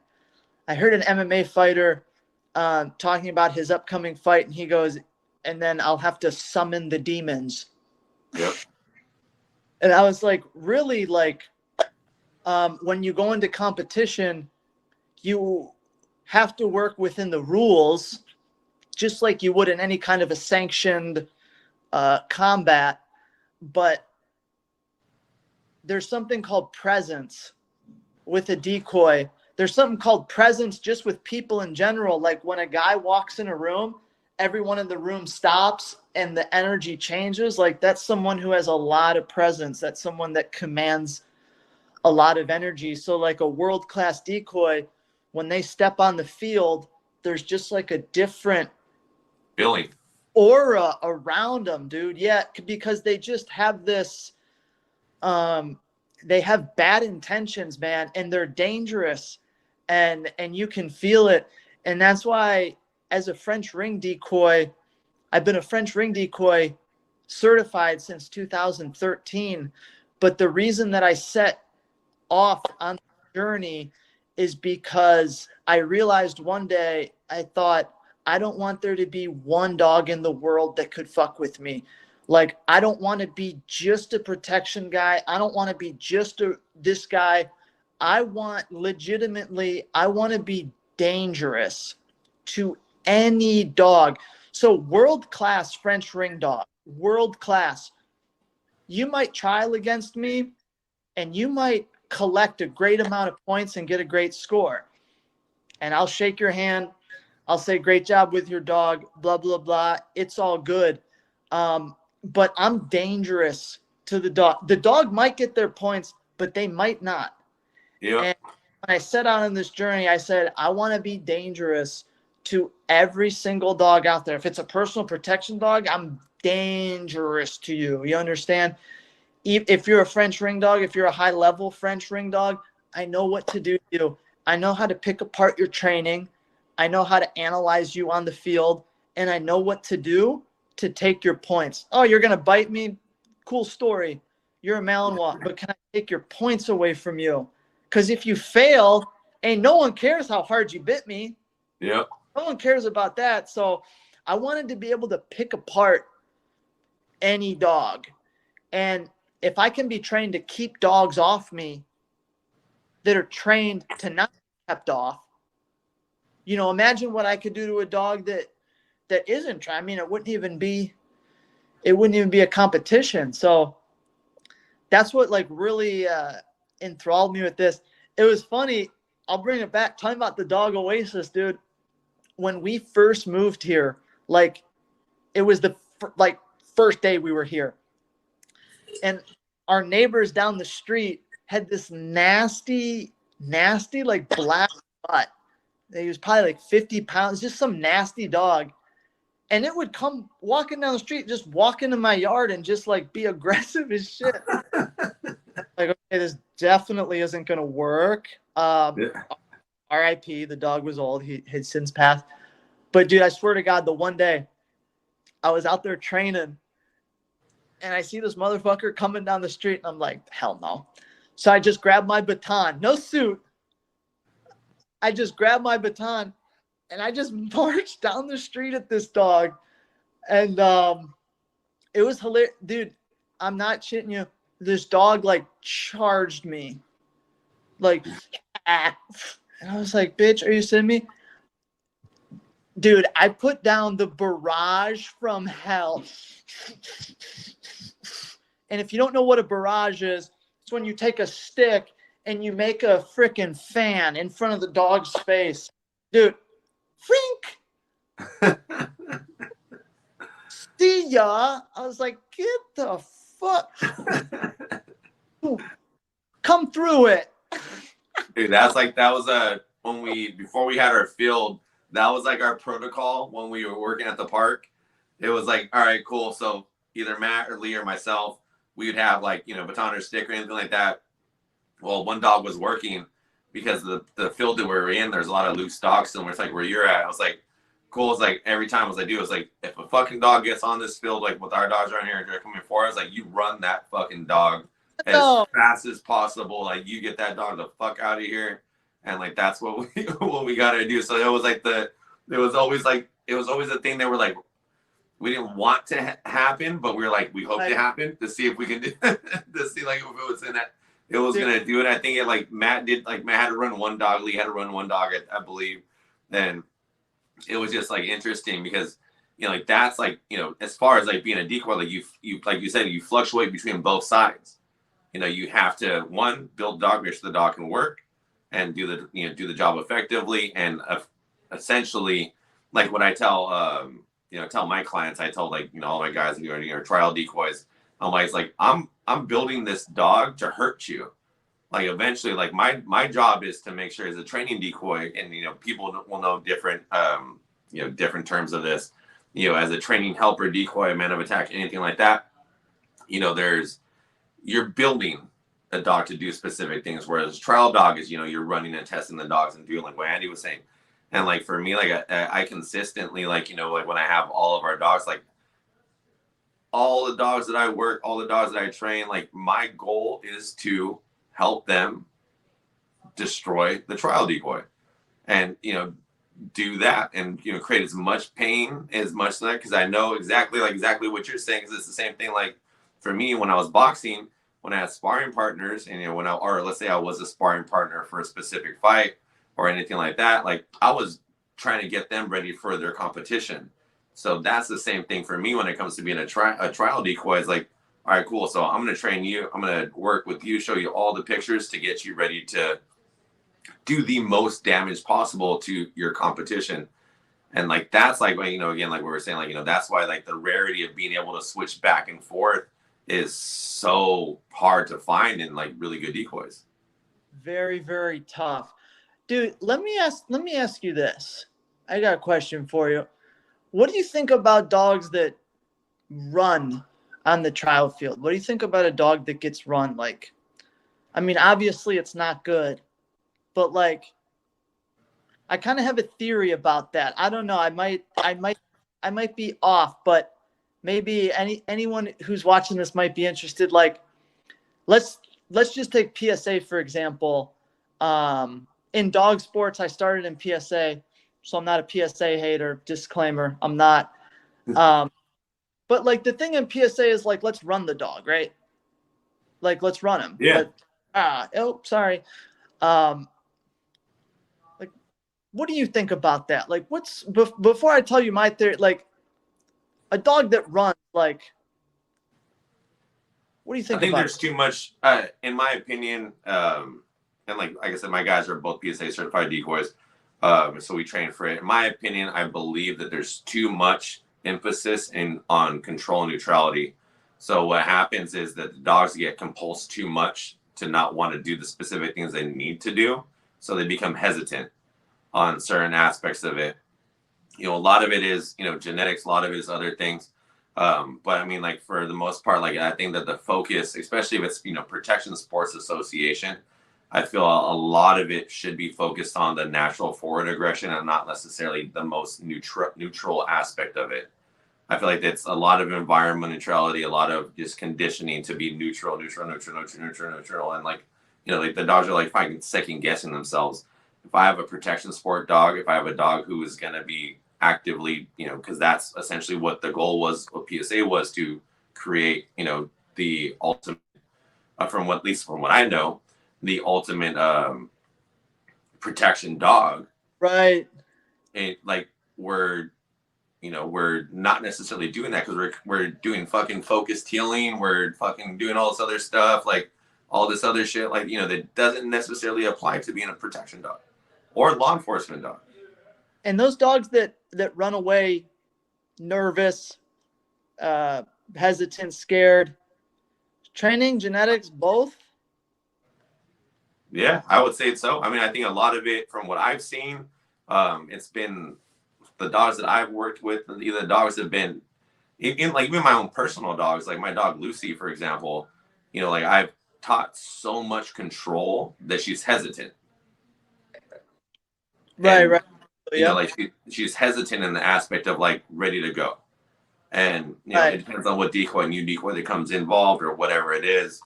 I heard an MMA fighter talking about his upcoming fight, and he goes, and then I'll have to summon the demons. Yep. And I was like, really? Like, when you go into competition, you have to work within the rules, just like you would in any kind of a sanctioned combat. But there's something called presence with a decoy. There's something called presence just with people in general. Like when a guy walks in a room, everyone in the room stops and the energy changes. Like that's someone who has a lot of presence. That's someone that commands a lot of energy. So like a world-class decoy, when they step on the field, there's just like a different feeling, aura around them, dude. Yeah, because they just have this, they have bad intentions, man, and they're dangerous, and you can feel it. And that's why as a French ring decoy, I've been a French ring decoy certified since 2013. But the reason that I set off on the journey is because I realized one day, I thought, I don't want there to be one dog in the world that could fuck with me. Like, I don't want to be just a protection guy. I don't want to be just this guy. I want to be dangerous to any dog. So world-class French ring dog, world-class. You might trial against me and you might collect a great amount of points and get a great score. And I'll shake your hand. I'll say, great job with your dog, blah, blah, blah. It's all good. But I'm dangerous to the dog. The dog might get their points, but they might not. Yeah. And when I set out on this journey, I said, I want to be dangerous to every single dog out there. If it's a personal protection dog, I'm dangerous to you. You understand? If you're a French ring dog, if you're a high-level French ring dog, I know what to do to you. I know how to pick apart your training. I know how to analyze you on the field, and I know what to do to take your points. Oh, you're going to bite me? Cool story. You're a Malinois, but can I take your points away from you? Because if you fail, and no one cares how hard you bit me. Yep. No one cares about that. So I wanted to be able to pick apart any dog. And if I can be trained to keep dogs off me that are trained to not be kept off, you know, imagine what I could do to a dog that isn't trained. I mean, it wouldn't even be a competition. So that's what like really enthralled me with this. It was funny. I'll bring it back. Talking about the dog oasis, dude. When we first moved here, like it was the first day we were here, and our neighbors down the street had this nasty like black butt. He was probably like 50 pounds, just some nasty dog. And it would come walking down the street, just walk into my yard and just like be aggressive as shit. Like, okay, this definitely isn't going to work. RIP, the dog was old. He had since passed. But dude, I swear to God, the one day I was out there training and I see this motherfucker coming down the street and I'm like, hell no. So I just grabbed my baton, no suit. I just grabbed my baton and I just marched down the street at this dog. And it was hilarious. Dude, I'm not shitting you. This dog like charged me. Like, ah. And I was like, bitch, are you sitting me? Dude, I put down the barrage from hell. And if you don't know what a barrage is, it's when you take a stick and you make a freaking fan in front of the dog's face. Dude, frink! See ya! I was like, get the fuck. Come through it. Dude, that was before we had our field, that was like our protocol when we were working at the park. It was like, all right, cool. So either Matt or Lee or myself, we would have like, baton or stick or anything like that. Well, one dog was working because the field that we were in, there's a lot of loose dogs similar to like where you're at. I was like, cool. It's like every time as I do, it's like if a fucking dog gets on this field, like with our dogs around here and they're coming forward, it's like you run that fucking dog as fast as possible. Like you get that dog the fuck out of here. And like that's what we gotta do. So it was like it was always a thing that we're like, we didn't want to happen, but we were like, we hope to happen to see if we can do to see like if it was in that it was gonna do it. I think it like Matt had to run one dog, Lee had to run one dog, I believe. Then it was just like interesting because like that's like as far as like being a decoy, like you like you said, you fluctuate between both sides. You have to one build dog, make sure the dog can work and do the job effectively, and essentially like what I tell tell my clients, I tell like all my guys trial decoys, I'm like I'm building this dog to hurt you. Like eventually, like my job is to make sure as a training decoy, and people will know different different terms of this. As a training helper, decoy, man of attack, anything like that. You're building a dog to do specific things, whereas trial dog is you're running and testing the dogs and doing like what Andy was saying. And like for me, like I consistently like like when I have all of our dogs, like all the dogs that I work, all the dogs that I train, like my goal is to help them destroy the trial decoy and do that and create as much pain as much that, because I know exactly what you're saying, because it's the same thing like for me when I was boxing, when I had sparring partners, and or let's say I was a sparring partner for a specific fight or anything like that, like I was trying to get them ready for their competition. So that's the same thing for me when it comes to being a trial decoy. It's like, all right, cool. So I'm going to train you. I'm going to work with you, show you all the pictures to get you ready to do the most damage possible to your competition. And like, that's like, again, like we were saying, like, that's why like the rarity of being able to switch back and forth is so hard to find in like really good decoys. Very, very tough. Dude, let me ask you this. I got a question for you. What do you think about dogs that run on the trial field? What do you think about a dog that gets run? Like, I mean, obviously it's not good, but like, I kind of have a theory about that. I don't know. I might be off, but maybe anyone who's watching this might be interested. Like, let's just take PSA for example. In dog sports, I started in PSA, so I'm not a PSA hater. Disclaimer, I'm not. But like the thing in PSA is like, let's run the dog, right? Like, let's run him. Yeah. Sorry. Like, what do you think about that? Like, before I tell you my theory, like a dog that runs, like, what do you think? I think about there's too much, in my opinion. And like I said, my guys are both PSA certified decoys, so we train for it. In my opinion, I believe that there's too much emphasis on control and neutrality. So what happens is that the dogs get compulsed too much to not want to do the specific things they need to do, so they become hesitant on certain aspects of it. A lot of it is genetics, a lot of it is other things. But I mean, like for the most part, like I think that the focus, especially if it's Protection Sports Association, I feel a lot of it should be focused on the natural forward aggression and not necessarily the most neutral aspect of it. I feel like it's a lot of environment neutrality, a lot of just conditioning to be neutral, and like like the dogs are like fucking second guessing themselves. If I have a protection sport dog, if I have a dog who is going to be actively, because that's essentially what the goal was, what PSA was, to create, the ultimate, at least from what I know, the ultimate protection dog. Right. And like we're, we're not necessarily doing that because we're doing fucking focused healing. We're fucking doing all this other stuff, like all this other shit, like, that doesn't necessarily apply to being a protection dog or law enforcement dog. And those dogs that run away nervous, hesitant, scared, training, genetics, both? Yeah, I would say so. I mean, I think a lot of it, from what I've seen, it's been the dogs that I've worked with. Either the dogs have been, even my own personal dogs, like my dog Lucy, for example. Like I've taught so much control that she's hesitant. Right. Yeah. Like she's hesitant in the aspect of like ready to go, and right. It depends on what decoy and new decoy that comes involved or whatever it is.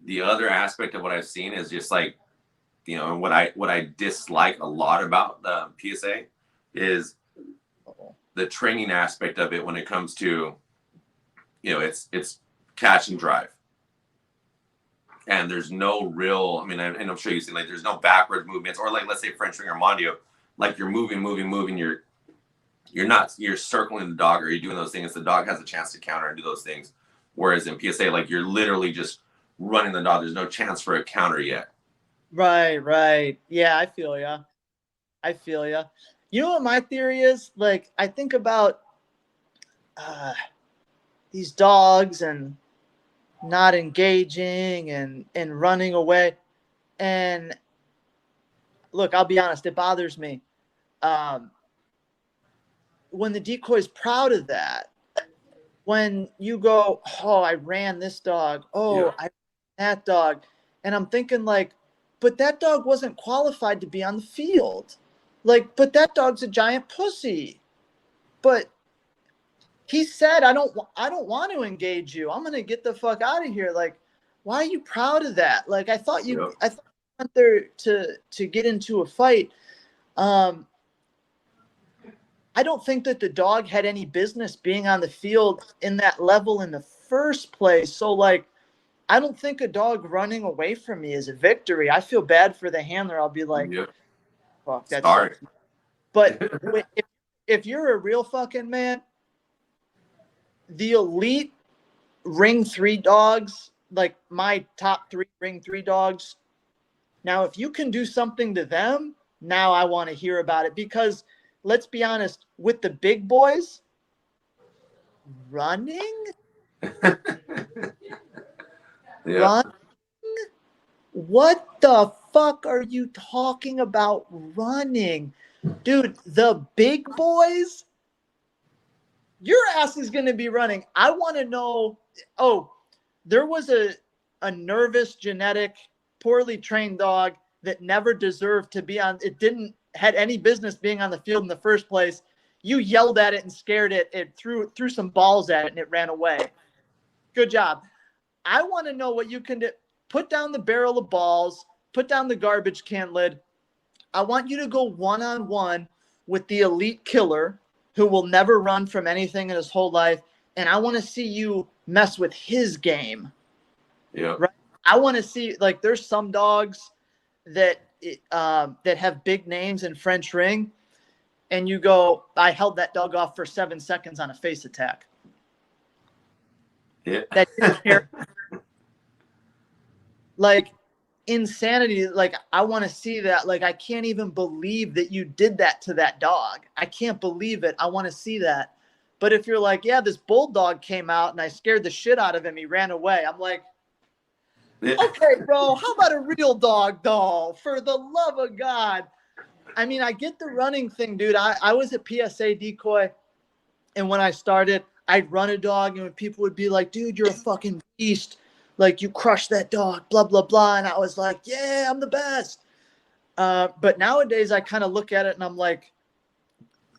The other aspect of what I've seen is just like, and what I dislike a lot about the PSA is the training aspect of it when it comes to, it's catch and drive. And there's no real, I mean, and I'm sure you've seen, like, there's no backward movements, or like, let's say French ring or Mondio, like you're moving, you're circling the dog, or you're doing those things. The dog has a chance to counter and do those things. Whereas in PSA, like you're literally just running the dog. There's no chance for a counter yet. Right. Yeah, I feel ya. You know what my theory is? Like, I think about these dogs and not engaging and running away. And look, I'll be honest, it bothers me. When the decoy's proud of that, when you go, oh, I ran this dog. Oh, yeah. I ran that dog. And I'm thinking like, but that dog wasn't qualified to be on the field. Like, but that dog's a giant pussy. But he said, I don't want to engage you. I'm going to get the fuck out of here. Like, why are you proud of that? Like, I thought you went there to get into a fight. I don't think that the dog had any business being on the field in that level in the first place. So, like, I don't think a dog running away from me is a victory. I feel bad for the handler. I'll be like, fuck, that's sorry. But if you're a real fucking man, the elite ring 3 dogs, like my top 3 ring 3 dogs, now if you can do something to them, now I want to hear about it. Because let's be honest, with the big boys, running? Running? What the fuck are you talking about running? Dude, the big boys, your ass is going to be running. I want to know, there was a nervous, genetic, poorly trained dog that never deserved to be on, had any business being on the field in the first place. You yelled at it and scared it. It threw some balls at it and it ran away. Good job. I want to know what you can do. Put down the barrel of balls. Put down the garbage can lid. I want you to go one-on-one with the elite killer who will never run from anything in his whole life. And I want to see you mess with his game. Yeah. Right? I want to see, like, there's some dogs that have big names in French ring. And you go, I held that dog off for 7 seconds on a face attack. Yeah. That didn't care. Like, insanity. Like, I want to see that. Like, I can't even believe that you did that to that dog. I can't believe it. I want to see that. But if you're like, yeah, this bulldog came out and I scared the shit out of him, he ran away. I'm like, okay, bro, how about a real dog, though? For the love of God. I mean, I get the running thing, dude. I was at PSA Decoy, and when I started, I'd run a dog, and people would be like, dude, you're a fucking beast. Like, you crushed that dog, blah, blah, blah. And I was like, yeah, I'm the best. But nowadays, I kind of look at it, and I'm like,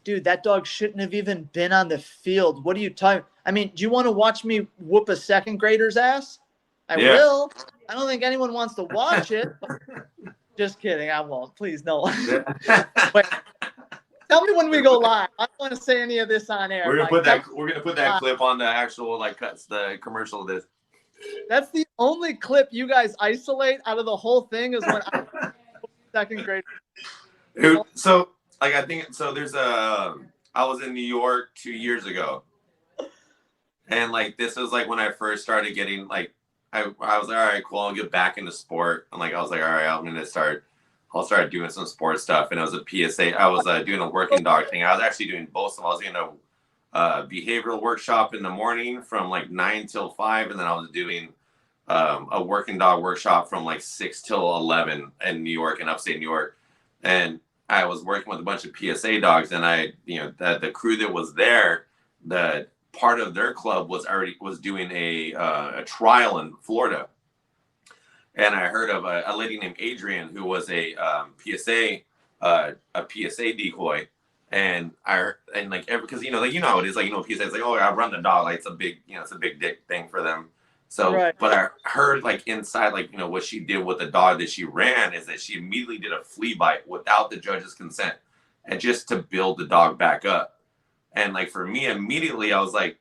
dude, that dog shouldn't have even been on the field. What are you talking? I mean, do you want to watch me whoop a second grader's ass? I will. I don't think anyone wants to watch it. Just kidding. I won't. Please, no. But tell me when we go live. I don't want to say any of this on air. We're gonna put that clip on the actual cuts, the commercial of this. That's the only clip you guys isolate out of the whole thing is when I second grade. Dude, so I think so. There's I I was in New York 2 years ago. And like this was like when I first started getting like I was like, all right, cool, I'll get back into sport. And like I was like, all right, I'll start doing some sports stuff. And it was a PSA. I was doing a working dog thing. I was actually doing both of them. I was doing a behavioral workshop in the morning from like 9 till 5, and then I was doing a working dog workshop from like 6 till 11 in New York, in upstate New York. And I was working with a bunch of PSA dogs, and the crew that was there, the part of their club was doing a trial in Florida, and I heard of a lady named Adrian who was a PSA decoy, and like because how it is, like PSA is like, oh, I run the dog, like it's a big dick thing for them. So, Right. But I heard like inside, like what she did with the dog that she ran is that she immediately did a flea bite without the judge's consent, and just to build the dog back up. And like for me, immediately I was like,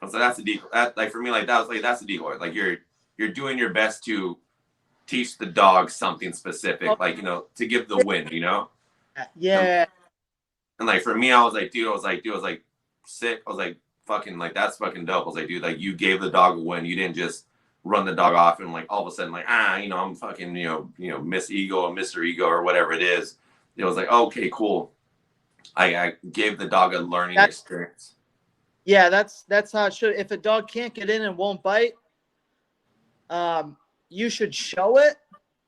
that's a decoy. Like for me, like that's a decoy. Like you're doing your best to teach the dog something specific, like to give the win, Yeah. And like for me, I was like sick. I was like, fucking, like that's fucking dope. I was like, dude, like you gave the dog a win. You didn't just run the dog off and like all of a sudden like I'm fucking Miss Ego or Mr. Ego or whatever it is. It was like, okay, cool. I gave the dog a learning experience. Yeah, that's how it should. If a dog can't get in and won't bite, you should show it.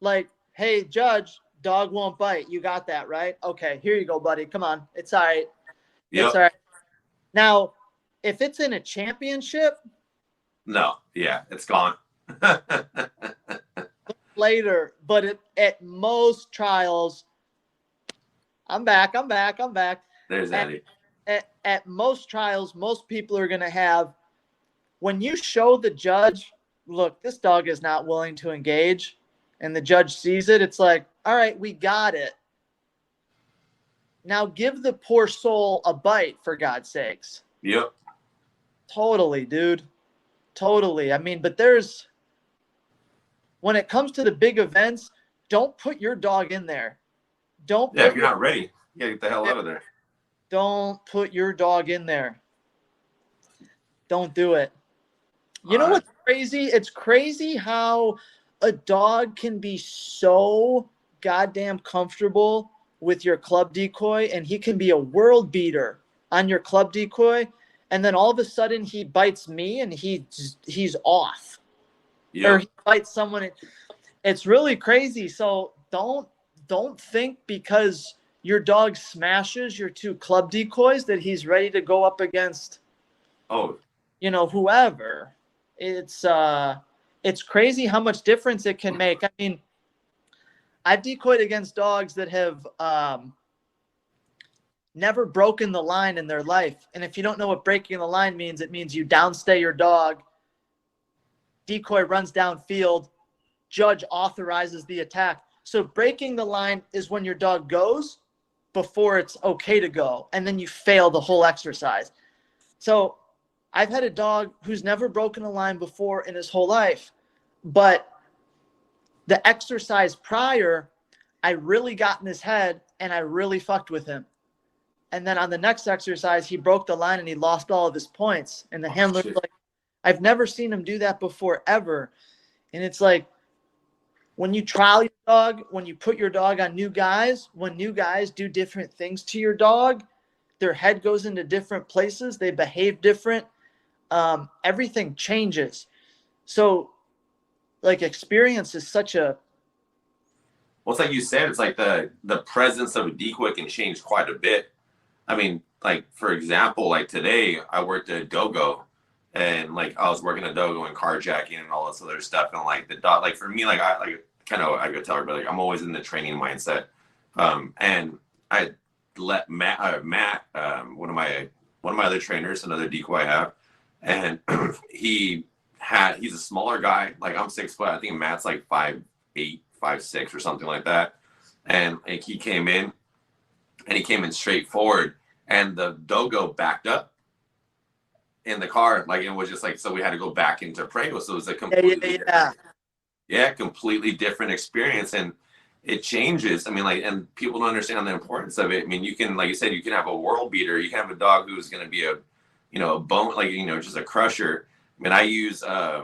Like, hey, judge, dog won't bite. You got that, right? Okay, here you go, buddy. Come on. It's all right. Yep. It's all right. Now, if it's in a championship, no, yeah, it's gone. Later, but at most trials, I'm back. There's Eddie. At most trials, most people are going to have, when you show the judge, look, this dog is not willing to engage, and the judge sees it, it's like, all right, we got it. Now give the poor soul a bite, for God's sakes. Yep. Totally, dude. Totally. I mean, but when it comes to the big events, don't put your dog in there. If you're not ready, you gotta get the hell out of there. Don't put your dog in there. Don't do it. You know what's crazy? It's crazy how a dog can be so goddamn comfortable with your club decoy, and he can be a world beater on your club decoy, and then all of a sudden he bites me and he's off. Yep. Or he bites someone. It's really crazy. So don't think because your dog smashes your two club decoys that he's ready to go up against whoever. It's crazy how much difference it can make. I mean, I've decoyed against dogs that have never broken the line in their life. And if you don't know what breaking the line means, it means you downstay your dog, decoy runs downfield, judge authorizes the attack. So breaking the line is when your dog goes before it's okay to go, and then you fail the whole exercise. So I've had a dog who's never broken a line before in his whole life, but the exercise prior, I really got in his head and I really fucked with him. And then on the next exercise, he broke the line and he lost all of his points. And the handler was like, I've never seen him do that before ever. And it's like, when you trial your dog, when you put your dog on new guys, when new guys do different things to your dog, their head goes into different places. They behave different. Everything changes. So like experience is such a. Well, it's like you said, it's like the presence of a decoy can change quite a bit. I mean, like, for example, like today I worked at Dogo, and like I was working at Dogo and carjacking and all this other stuff. And like the dog, like for me, like I go tell everybody, like I'm always in the training mindset. And I let Matt, one of my other trainers, another decoy I have, and he's a smaller guy. Like I'm 6 foot. I think Matt's like 5'8", 5'6" or something like that. And like he came in straight forward, and the Dogo backed up in the car. Like it was just like, so we had to go back into Prego. So it was a completely completely different experience. And it changes. I mean, like, and people don't understand the importance of it. I mean, you can, like you said, you can have a world beater. You can have a dog who's going to be a, a bone, like, just a crusher. I mean, I use, I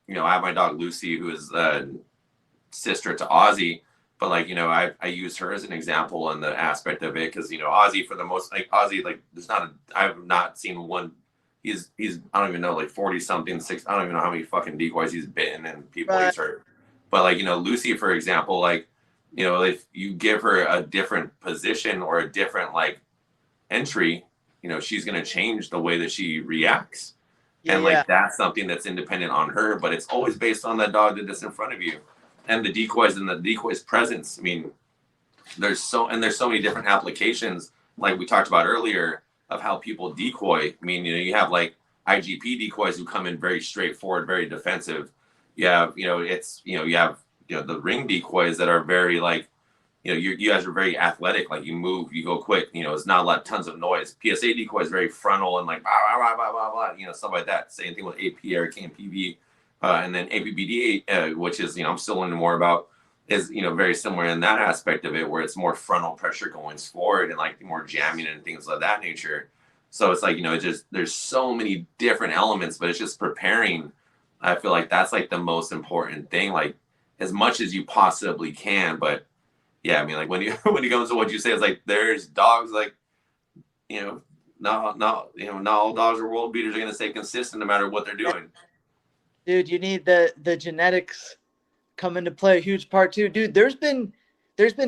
have my dog Lucy, who is sister to Ozzy, but like, I use her as an example in the aspect of it. Cause Ozzy, for the most, like Ozzy, like I've not seen one. He's, I don't even know, like 40 something, I don't even know how many fucking decoys he's bitten and people he's hurt. But like, Lucy, for example, like, if you give her a different position or a different like entry, she's going to change the way that she reacts. Yeah, and like, that's something that's independent on her, but it's always based on that dog that's in front of you and the decoys and the decoys presence. I mean, there's so many different applications, like we talked about earlier, of how people decoy. I mean, you have like IGP decoys who come in very straightforward, very defensive. You have, you have, the ring decoys that are very like, you guys are very athletic, like you move, you go quick, it's not a lot, tons of noise. PSA decoy is very frontal and like, blah, blah, blah, blah, blah, stuff like that. Same thing with AP, Hurricane PV, and then APBD, which is, I'm still learning more about, is, very similar in that aspect of it, where it's more frontal pressure going forward and like more jamming and things of that nature. So it's like, it just, there's so many different elements, but it's just preparing. I feel like that's like the most important thing, like as much as you possibly can. But yeah, I mean, like when it comes to what you say, it's like there's dogs like, not all dogs or world beaters are going to stay consistent no matter what they're doing. Dude, you need the genetics come into play a huge part too. Dude, there's been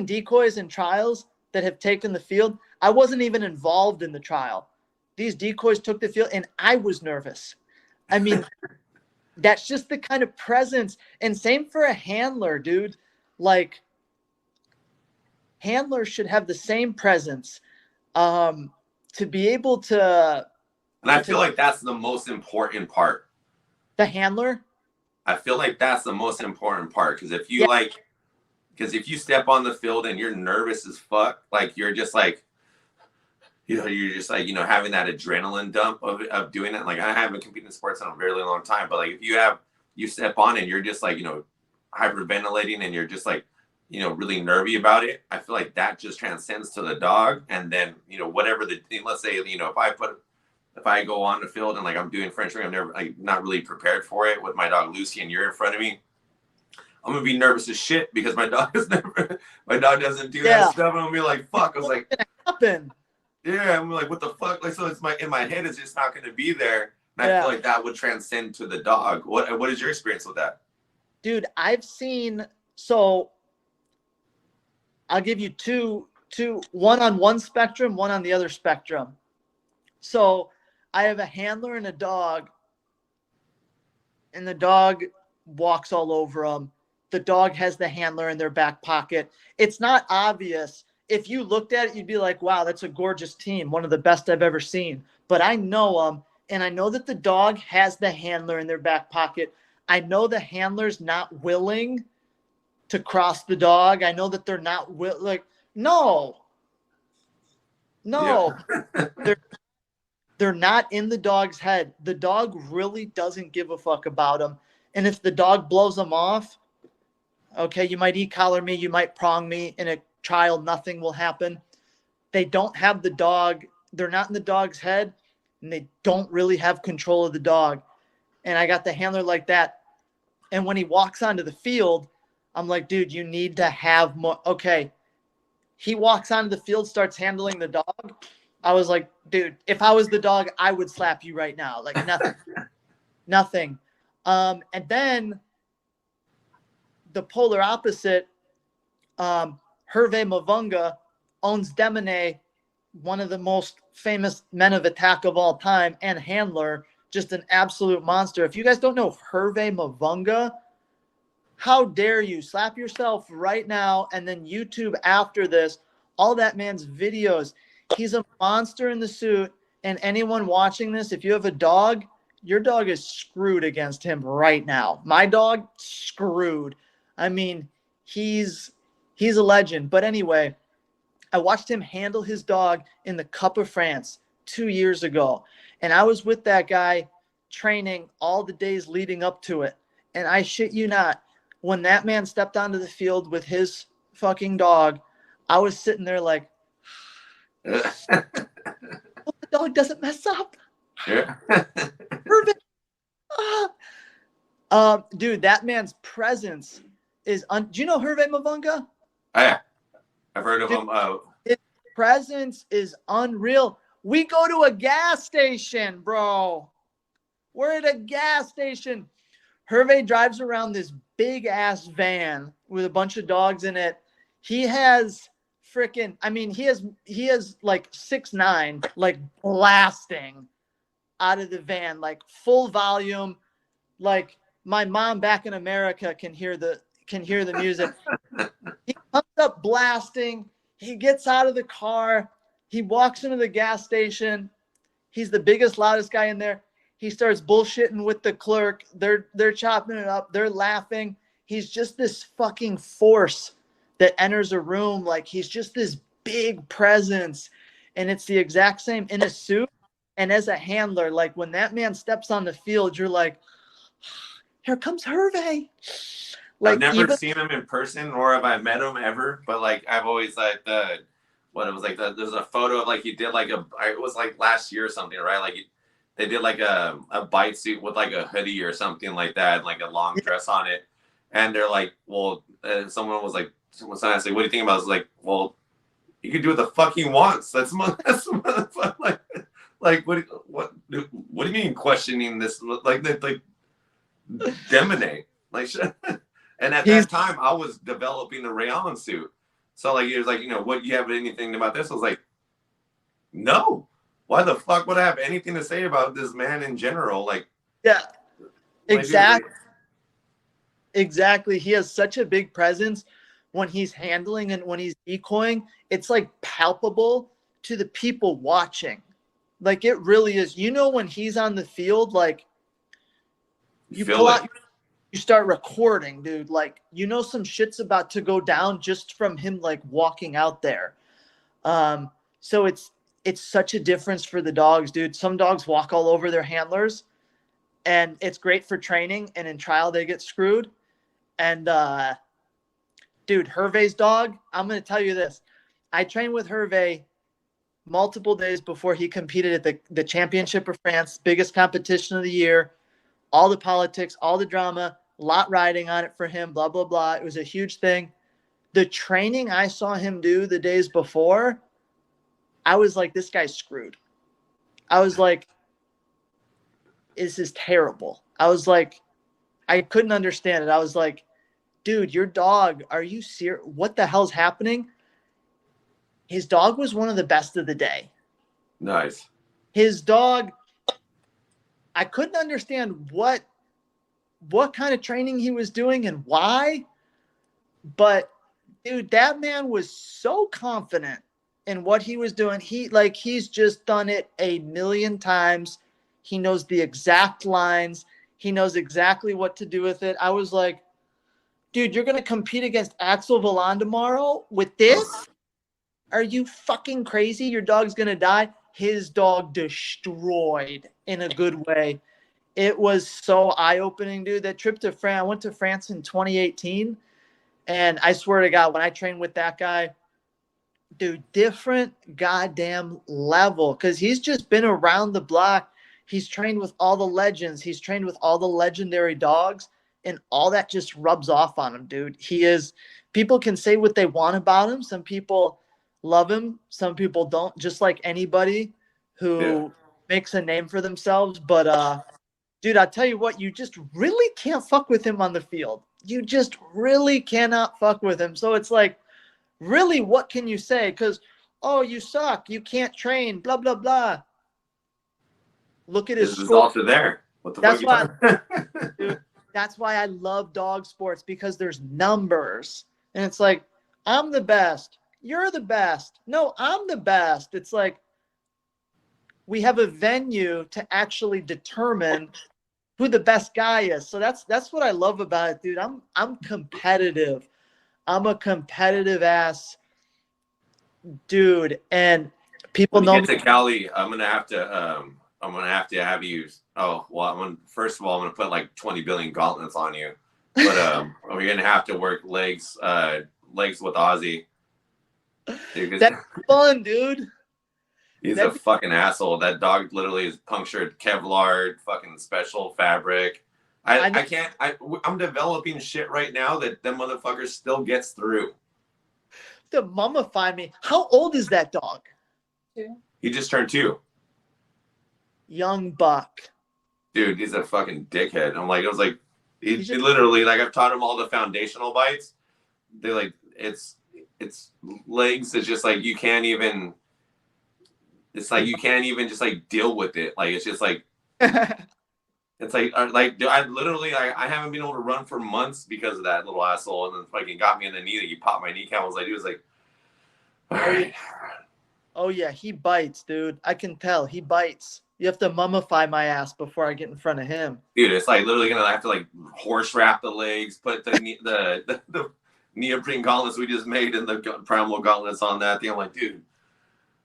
decoys and trials that have taken the field. I wasn't even involved in the trial. These decoys took the field and I was nervous. I mean, that's just the kind of presence. And same for a handler, dude. Like, handlers should have the same presence to be able to. And I feel like that's the most important part. The handler? I feel like that's the most important part, because if you if you step on the field and you're nervous as fuck, like you're just like, you're just like, having that adrenaline dump of doing it. Like I haven't competed in sports in a very long time, but like if you step on and you're just like, hyperventilating and you're just like, really nervy about it, I feel like that just transcends to the dog. And then, whatever let's say, if I go on the field and like I'm doing French ring, I'm not really prepared for it with my dog Lucy and you're in front of me, I'm gonna be nervous as shit because my dog doesn't do that stuff. And I'm gonna be like, fuck. I was like, happen. Yeah, I'm like, what the fuck? Like, so it's in my head, it's just not gonna be there. And I feel like that would transcend to the dog. What is your experience with that? Dude, I've seen, so I'll give you two, one on one spectrum, one on the other spectrum. So I have a handler and a dog, and the dog walks all over them. The dog has the handler in their back pocket. It's not obvious. If you looked at it, you'd be like, wow, that's a gorgeous team. One of the best I've ever seen. But I know them, and I know that the dog has the handler in their back pocket. I know the handler's not willing to cross the dog. I know that they're not no. Yeah. They're not in the dog's head. The dog really doesn't give a fuck about them. And if the dog blows them off, okay, you might e-collar me, you might prong me. In a trial, nothing will happen. They don't have the dog. They're not in the dog's head, and they don't really have control of the dog. And I got the handler like that. And when he walks onto the field, I'm like, dude, you need to have more. Okay. He walks onto the field, starts handling the dog. I was like, dude, if I was the dog, I would slap you right now. Like nothing, nothing. And then the polar opposite, Hervé Mavunga owns Demone, one of the most famous men of attack of all time, and handler, just an absolute monster. If you guys don't know Hervé Mavunga, how dare you slap yourself right now and then YouTube after this, all that man's videos. He's a monster in the suit, and anyone watching this, if you have a dog, your dog is screwed against him right now. My dog, screwed. I mean, he's a legend. But anyway, I watched him handle his dog in the Cup of France 2 years ago, and I was with that guy training all the days leading up to it. And I shit you not, when that man stepped onto the field with his fucking dog. I was sitting there like, the dog doesn't mess up. Yeah. Perfect. Dude, that man's presence is do you know Hervé Mavunga? Oh, yeah. I've heard of Dude, him. his presence is unreal. We go to a gas station, bro. We're at a gas station. Hervé drives around this big ass van with a bunch of dogs in it. He has freaking, I mean, he has like 6'9", like blasting out of the van, like full volume. Like my mom back in America can hear the music. He comes up blasting. He gets out of the car. He walks into the gas station. He's the biggest, loudest guy in there. He starts bullshitting with the clerk. They're chopping it up. They're laughing. He's just this fucking force that enters a room. Like he's just this big presence. And it's the exact same in a suit. And as a handler, like when that man steps on the field, you're like, here comes Hervé. Like, I've never seen him in person, nor have I met him ever. But like I've always like there's a photo of like he did like it was like last year or something, right? Like they did like a bite suit with like a hoodie or something like that, and like a long dress on it. And they're like, well, someone asked like, what do you think about it? I was like, well, he can do what the fuck he wants. That's like what do you mean questioning this? Like Demonate. Like and at that time I was developing a rayon suit. So like he was like, what, you have anything about this? I was like, no. Why the fuck would I have anything to say about this man in general? Like, yeah, exactly. Exactly. He has such a big presence when he's handling and when he's decoying. It's like palpable to the people watching. Like it really is. When he's on the field, like you pull out, you start recording, dude. Like, some shit's about to go down just from him like walking out there. So it's such a difference for the dogs, dude. Some dogs walk all over their handlers, and it's great for training, and in trial they get screwed. And dude, Hervé's dog, I'm gonna tell you this. I trained with Hervé multiple days before he competed at the Championship of France, biggest competition of the year. All the politics, all the drama, a lot riding on it for him, blah, blah, blah. It was a huge thing. The training I saw him do the days before, I was like, this guy's screwed. I was like, this is terrible. I was like, I couldn't understand it. I was like, dude, your dog, are you serious? What the hell's happening? His dog was one of the best of the day. Nice. His dog, I couldn't understand what kind of training he was doing and why. But dude, that man was so confident in what he was doing. He's just done it a million times. He knows the exact lines. He knows exactly what to do with it. I was like, dude, you're going to compete against Axel Valon tomorrow with this? Are you fucking crazy? Your dog's going to die. His dog destroyed in a good way. It was so eye-opening, dude. That trip to France, I went to France in 2018, and I swear to God, when I trained with that guy, dude, different goddamn level, because he's just been around the block. He's trained with all the legends. He's trained with all the legendary dogs, and all that just rubs off on him, dude. People can say what they want about him. Some people love him. Some people don't, just like anybody who makes a name for themselves. But, dude, I'll tell you what, you just really can't fuck with him on the field. You just really cannot fuck with him. So it's like, really, what can you say? Because, oh, you suck. You can't train, blah, blah, blah. Look at his score. Results are there. What the That's fuck why, dude, that's why I love dog sports, because there's numbers. And it's like, I'm the best. You're the best. No, I'm the best. It's like, we have a venue to actually determine who the best guy is. So that's what I love about it, dude. I'm competitive. I'm a competitive ass dude, and people know when you get to Cali, I'm gonna have to have you. Oh well, first of all, I'm gonna put like 20 billion gauntlets on you, but we're gonna have to work legs, legs with Ozzy. Dude, That's fun, dude. he's a fucking asshole. That dog literally is punctured Kevlar, fucking special fabric. I can't. I'm developing shit right now that them motherfuckers still gets through. To mummify me. How old is that dog? 2. He just turned 2. Young buck. Dude, he's a fucking dickhead. I was like, he literally, like, I've taught him all the foundational bites. They're like, it's legs. It's just like, you can't even just like deal with it. Like, it's just like, it's like, dude, I literally, I haven't been able to run for months because of that little asshole. And then fucking got me in the knee. He popped my kneecap. I was like, he was like, all right. Oh yeah, he bites, dude. I can tell he bites. You have to mummify my ass before I get in front of him. Dude, it's like literally gonna have to like horse wrap the legs, put the neoprene gauntlets we just made and the primal gauntlets on that thing. I'm like, dude,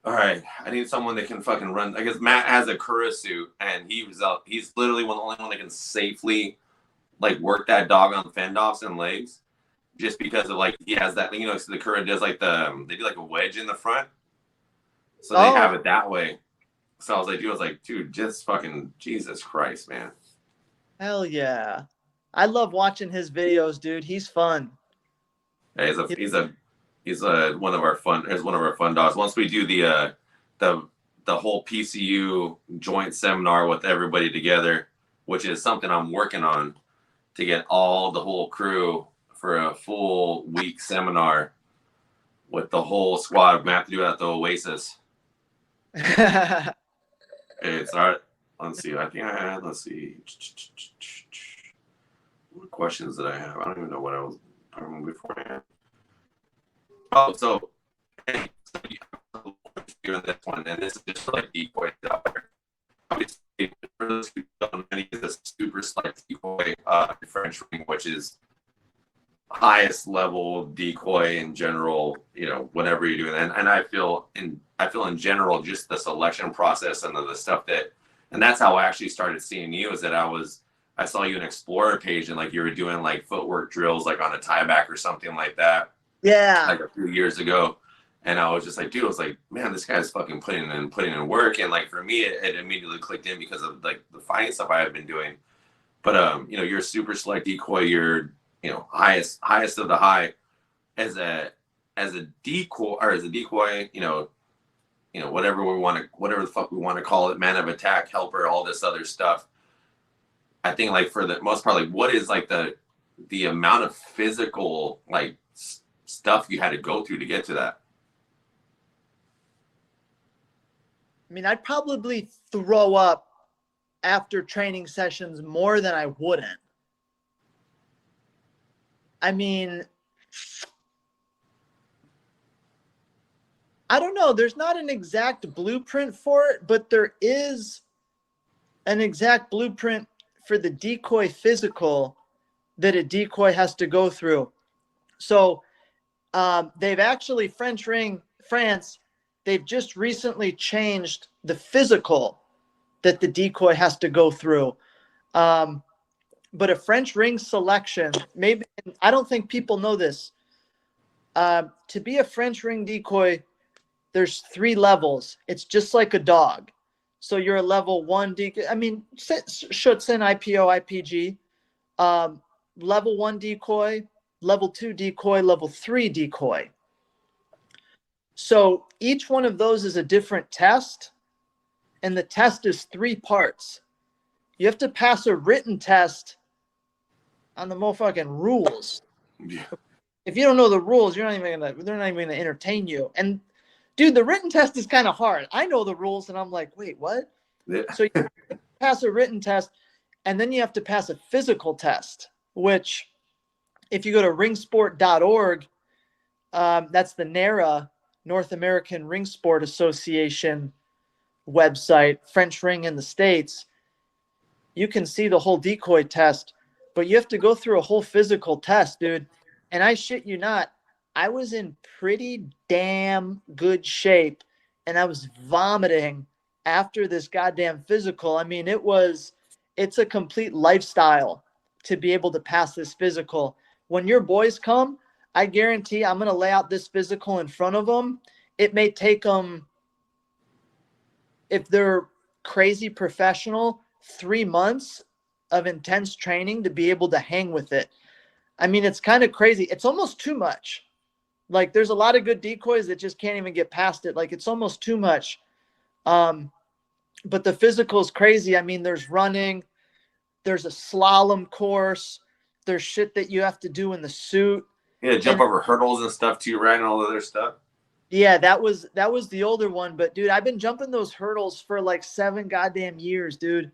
all right, I need someone that can fucking run. I guess Matt has a Kura suit, and he's literally the only one that can safely like work that dog on fend-offs and legs, just because of like he has that, so the Kura does like they do like a wedge in the front, so they have it that way. So I was like, dude, just fucking Jesus Christ, man. Hell yeah. I love watching his videos, dude. He's fun. Yeah, he's one of our fun dogs. Once we do the whole PCU joint seminar with everybody together, which is something I'm working on to get the whole crew for a full week seminar with the whole squad. We have to do it at the Oasis. It's all right. Let's see. Let's see. What questions did I have? I don't even know what I was talking beforehand. Oh, so doing this one, and this is just like Decoy out there. Obviously, for those who don't know, he's a super select Decoy French ring, which is highest level decoy in general, whatever you're doing. And I feel in general, just the selection process and the stuff and that's how I actually started seeing you, is that I saw you in Explorer page and like you were doing like footwork drills, like on a tieback or something like that. Yeah. Like a few years ago. And I was just like, dude, I was like, man, this guy's fucking putting in work. And like, for me, it immediately clicked in because of like the fighting stuff I had been doing. But, you're a super select decoy. You're, highest of the high as a decoy, whatever the fuck we want to call it, man of attack, helper, all this other stuff. I think like for the most part, like what is like the amount of physical like stuff you had to go through to get to that? I mean, I'd probably throw up after training sessions more than I wouldn't. I mean, I don't know. There's not an exact blueprint for it, but there is an exact blueprint for the decoy physical that a decoy has to go through. So they've actually, France, they've just recently changed the physical that the decoy has to go through. But a French ring selection, maybe, I don't think people know this. To be a French ring decoy, there's 3 levels. It's just like a dog. So you're a level 1 decoy. I mean, Schutzen, IPO, IPG. Level 1 decoy, level 2 decoy, level 3 decoy. So each one of those is a different test. And the test is 3 parts. You have to pass a written test on the motherfucking rules. Yeah. If you don't know the rules, they're not even gonna entertain you. And dude, the written test is kind of hard. I know the rules, and I'm like, wait, what? Yeah. So you have to pass a written test, and then you have to pass a physical test, which if you go to ringsport.org, that's the NARA, North American Ring Sport Association website, French ring in the States. You can see the whole decoy test, but you have to go through a whole physical test, dude. And I shit you not, I was in pretty damn good shape, and I was vomiting after this goddamn physical. I mean, it's a complete lifestyle to be able to pass this physical. When your boys come, I guarantee I'm going to lay out this physical in front of them. It may take them, if they're crazy professional, 3 months of intense training to be able to hang with it. I mean, it's kind of crazy. It's almost too much. Like, there's a lot of good decoys that just can't even get past it. Like, it's almost too much. But the physical is crazy. I mean, there's running, there's a slalom course, there's shit that you have to do in the suit. Yeah, jump over hurdles and stuff too, right? And all the other stuff. Yeah, that was the older one. But dude, I've been jumping those hurdles for like 7 goddamn years, dude.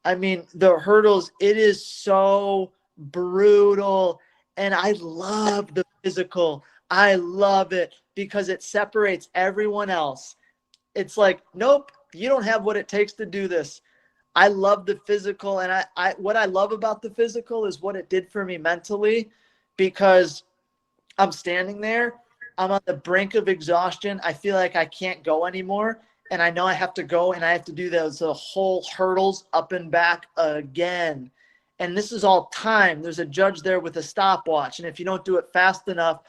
I mean, the hurdles, it is so brutal. And I love the physical. I love it because it separates everyone else. It's like, nope, you don't have what it takes to do this. I love the physical. And I what I love about the physical is what it did for me mentally, because I'm standing there. I'm on the brink of exhaustion. I feel like I can't go anymore. And I know I have to go, and I have to do those whole hurdles up and back again. And this is all time. There's a judge there with a stopwatch. And if you don't do it fast enough,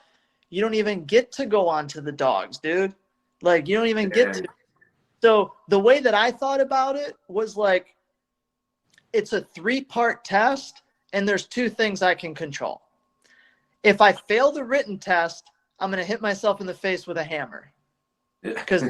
you don't even get to go on to the dogs, dude. Like, you don't even get to. So the way that I thought about it was like, it's a 3-part test, and there's 2 things I can control. If I fail the written test, I'm going to hit myself in the face with a hammer. Because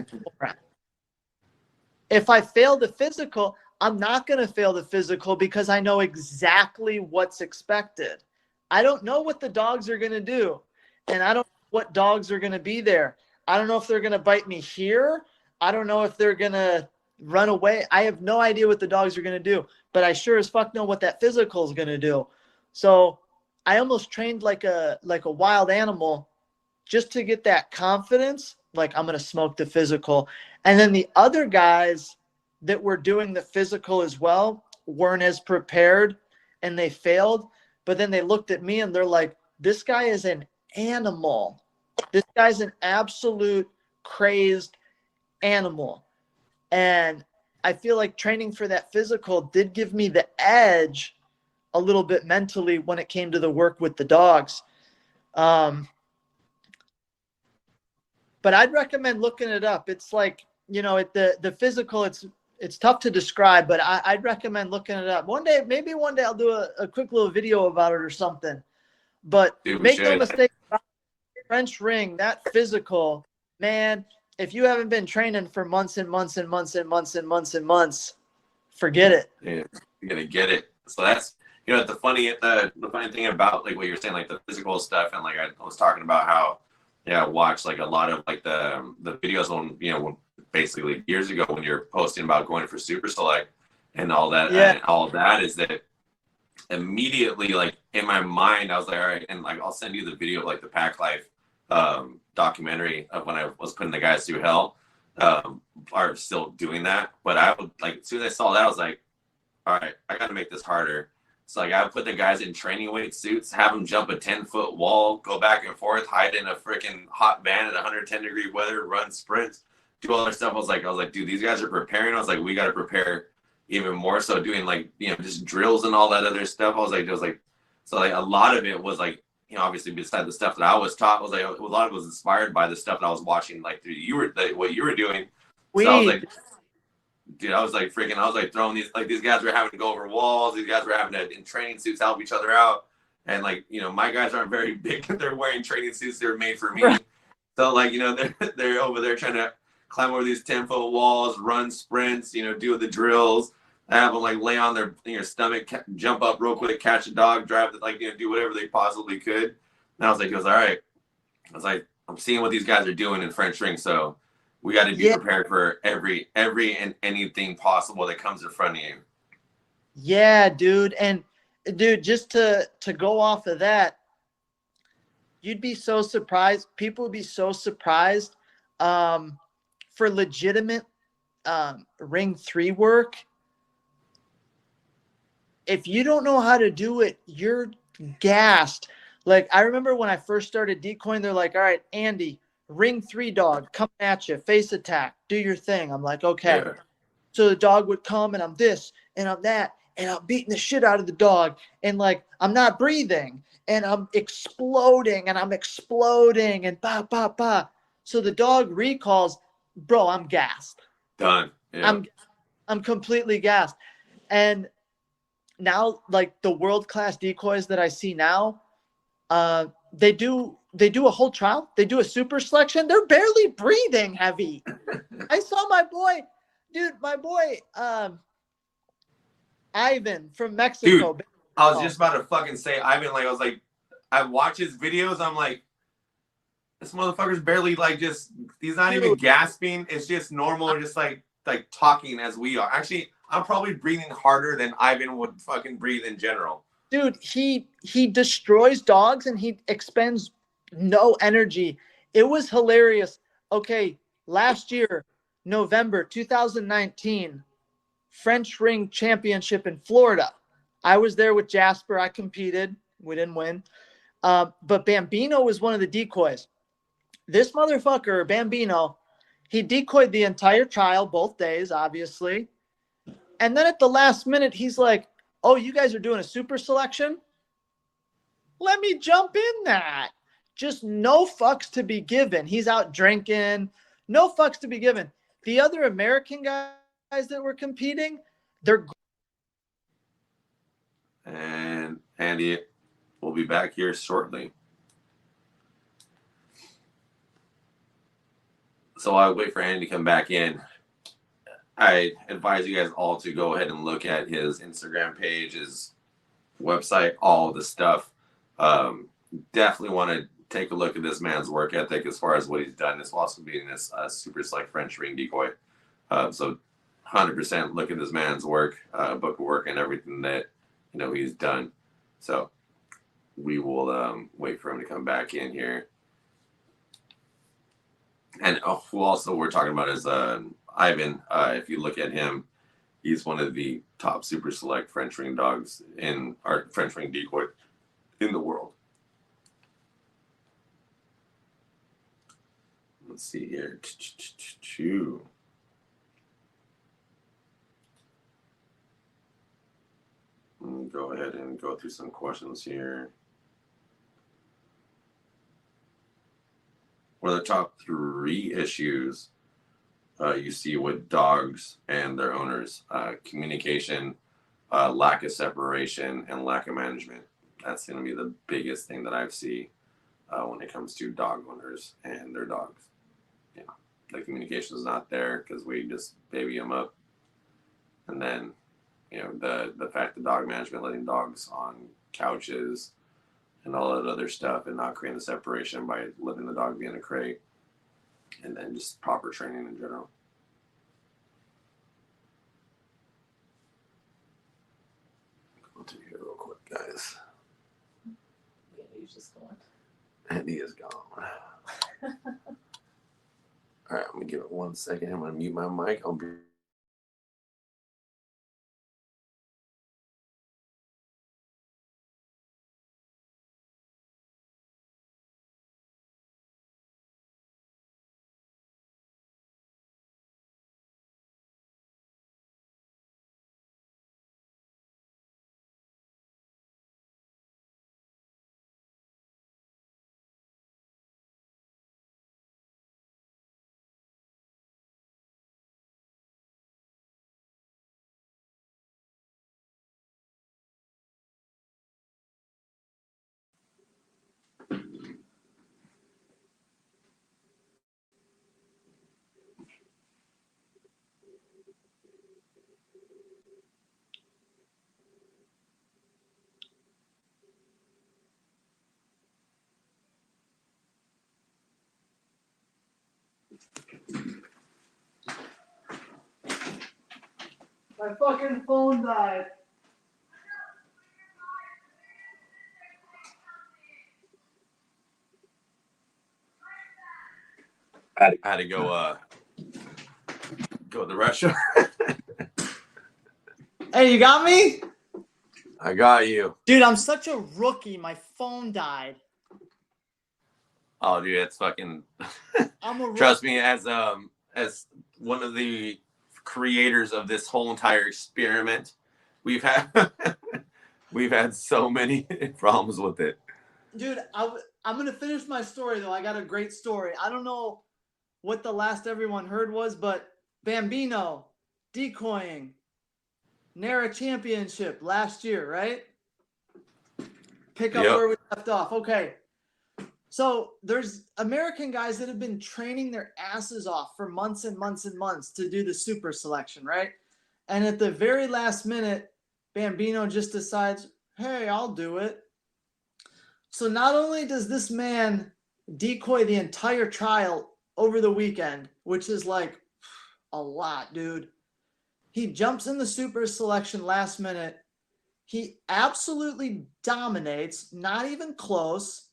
if I fail the physical, I'm not going to fail the physical because I know exactly what's expected. I don't know what the dogs are going to do, and I don't know what dogs are going to be there. I don't know if they're going to bite me here. I don't know if they're going to run away. I have no idea what the dogs are going to do, but I sure as fuck know what that physical is going to do. So I almost trained like a wild animal just to get that confidence. Like, I'm going to smoke the physical. And then the other guys that were doing the physical as well weren't as prepared, and they failed. But then they looked at me and they're like, this guy is an animal. This guy's an absolute crazed animal. And I feel like training for that physical did give me the edge a little bit mentally when it came to the work with the dogs. But I'd recommend looking it up. It's like, you know, the physical, it's tough to describe, but I'd recommend looking it up. Maybe one day I'll do a quick little video about it or something. But make no mistake about the French ring, that physical, man, if you haven't been training for months and months and months and months and months and months, forget it. Yeah, you're gonna get it. So that's, you know, the funny thing about like what you're saying, like the physical stuff, and like I was talking about how, yeah, I watched like a lot of like the videos on, you know, basically years ago when you're posting about going for Super Select and all that. Yeah. And all of that is that immediately, like in my mind, I was like, all right, and like I'll send you the video of like the Pack Life documentary of when I was putting the guys through hell, are still doing that. But I would like, as soon as I saw that, I was like, all right, I got to make this harder. So like I would put the guys in training weight suits, have them jump a 10-foot wall, go back and forth, hide in a freaking hot van at 110-degree weather, run sprints, do all their stuff. I was like, dude, these guys are preparing. I was like, we got to prepare even more. So doing like, you know, just drills and all that other stuff. I was like, so like a lot of it was like, you know, obviously beside the stuff that I was taught, was like a lot of it was inspired by the stuff that I was watching, like through what you were doing. So I was like, dude, I was like throwing these guys were having to go over walls. These guys were having to, in training suits, help each other out. And like, you know, my guys aren't very big. They're wearing training suits that are made for me. So like, you know, they're over there trying to climb over these 10-foot walls, run sprints, you know, do the drills. I have them like lay on their stomach, jump up real quick, catch a dog, drive it, like, you know, do whatever they possibly could. And I was like, all right. I was like, I'm seeing what these guys are doing in French ring, so we got to be prepared for every and anything possible that comes in front of you. Yeah, dude. And dude, just to go off of that, you'd be so surprised. People would be so surprised for legitimate ring 3 work. If you don't know how to do it, you're gassed. Like, I remember when I first started decoying, they're like, all right, Andy, ring 3 dog, come at you, face attack, do your thing. I'm like, okay. Yeah. So the dog would come and I'm this and I'm that. and I'm beating the shit out of the dog, and like I'm not breathing, and I'm exploding, and bah bah bah. So the dog recalls, bro, I'm gassed. Done. Yeah. I'm completely gassed. And now, like the world-class decoys that I see now, they do a whole trial. They do a super selection. They're barely breathing heavy. I saw my boy, Ivan from Mexico. Dude, I was just about to fucking say Ivan. Like, I was like, I watch his videos. I'm like, this motherfucker's barely like he's not even gasping. It's just normal, just like talking as we are. Actually, I'm probably breathing harder than Ivan would fucking breathe in general. Dude, he destroys dogs and he expends no energy. It was hilarious. Okay, last year, November 2019, French Ring Championship in Florida. I was there with Jasper. I competed. We didn't win. But Bambino was one of the decoys. This motherfucker, Bambino, he decoyed the entire trial, both days, obviously. And then at the last minute, he's like, oh, you guys are doing a super selection? Let me jump in that. Just no fucks to be given. He's out drinking. No fucks to be given. The other American guys that were competing, they're... And Andy will be back here shortly. So I'll wait for Andy to come back in. I advise you guys all to go ahead and look at his Instagram page, his website, all the stuff. Definitely want to take a look at this man's work ethic as far as what he's done. This will also be in this super select French Ring Decoy. So 100% look at this man's work, book of work, and everything that he's done. So we will wait for him to come back in here. And who also we're talking about is Ivan. If you look at him, he's one of the top super select French Ring dogs in our French Ring Decoy in the world. Let's see here. Go ahead and go through some questions here. What are the top 3 issues you see with dogs and their owners? Communication, lack of separation, and lack of management. That's going to be the biggest thing that I see when it comes to dog owners and their dogs. The communication is not there because we just baby them up. And then, the fact that dog management, letting dogs on couches and all that other stuff and not creating the separation by letting the dog be in a crate, and then just proper training in general. Go to here real quick, guys. Andy's just gone. Andy is gone. All right, I'm gonna give it 1 second. I'm gonna mute my mic. I'll be My fucking phone died. I had to go to the restroom. Hey, you got me? I got you. Dude, I'm such a rookie. My phone died. Oh, dude, it's fucking. I'm a rookie. Trust me, as one of the creators of this whole entire experiment, we've had we've had so many problems with it. Dude, I'm gonna finish my story though. I got a great story. I don't know what the last everyone heard was, but Bambino decoying NARA championship last year, right? Pick up Yep. where we left off. Okay. So there's American guys that have been training their asses off for months and months and months to do the super selection, right? And at the very last minute, Bambino just decides, hey, I'll do it. So not only does this man decoy the entire trial over the weekend, which is like a lot, dude. He jumps in the super selection last minute. He absolutely dominates, not even close.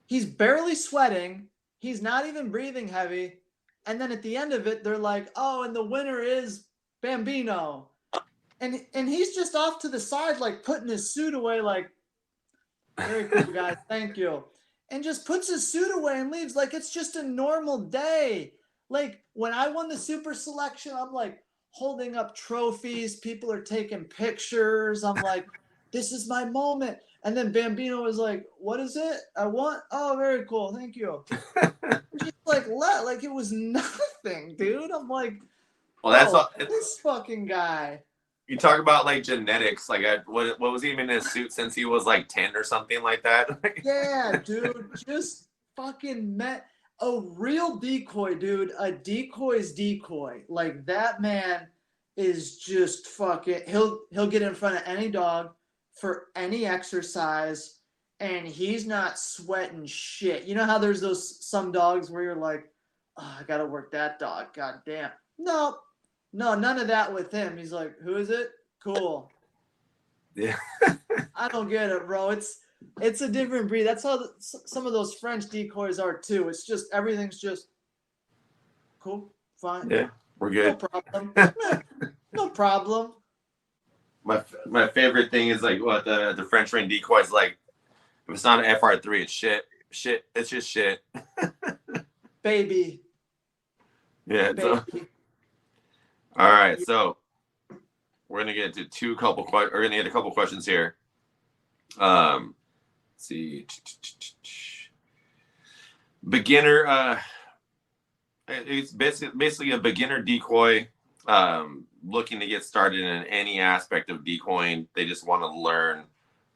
He's barely sweating. He's not even breathing heavy. And then at the end of it, they're like, oh, and the winner is Bambino. And he's just off to the side, like putting his suit away, like, very cool, guys. Thank you. And just puts his suit away and leaves like it's just a normal day. Like when I won the super selection, I'm like holding up trophies. People are taking pictures. I'm like, this is my moment. And then Bambino was like, what is it? I won. Oh, very cool. Thank you. Just like it was nothing, dude. I'm like, Well, that's all, this fucking guy. you talk about like genetics. Like, what was he even in his suit since he was like 10 or something like that? Yeah, dude, just fucking met a real decoy, dude. A decoy's decoy. Like that man is just fucking. He'll get in front of any dog for any exercise, and he's not sweating shit. You know how there's those some dogs where you're like, oh, I gotta work that dog. God damn. No, none of that with him. He's like, who is it? Cool. Yeah. I don't get it, bro. It's a different breed. That's how some of those French decoys are too. It's just everything's just cool, fine. Yeah, we're good. No problem. No problem. My favorite thing is like what the French rain decoy is like. If it's not an FR3, it's shit. Shit. It's just shit. Baby. Yeah. Baby. So, all right. So we're gonna get to we're gonna get a couple questions here. Let's see. Beginner. It's basically a beginner decoy. Looking to get started in any aspect of decoying. They just want to learn,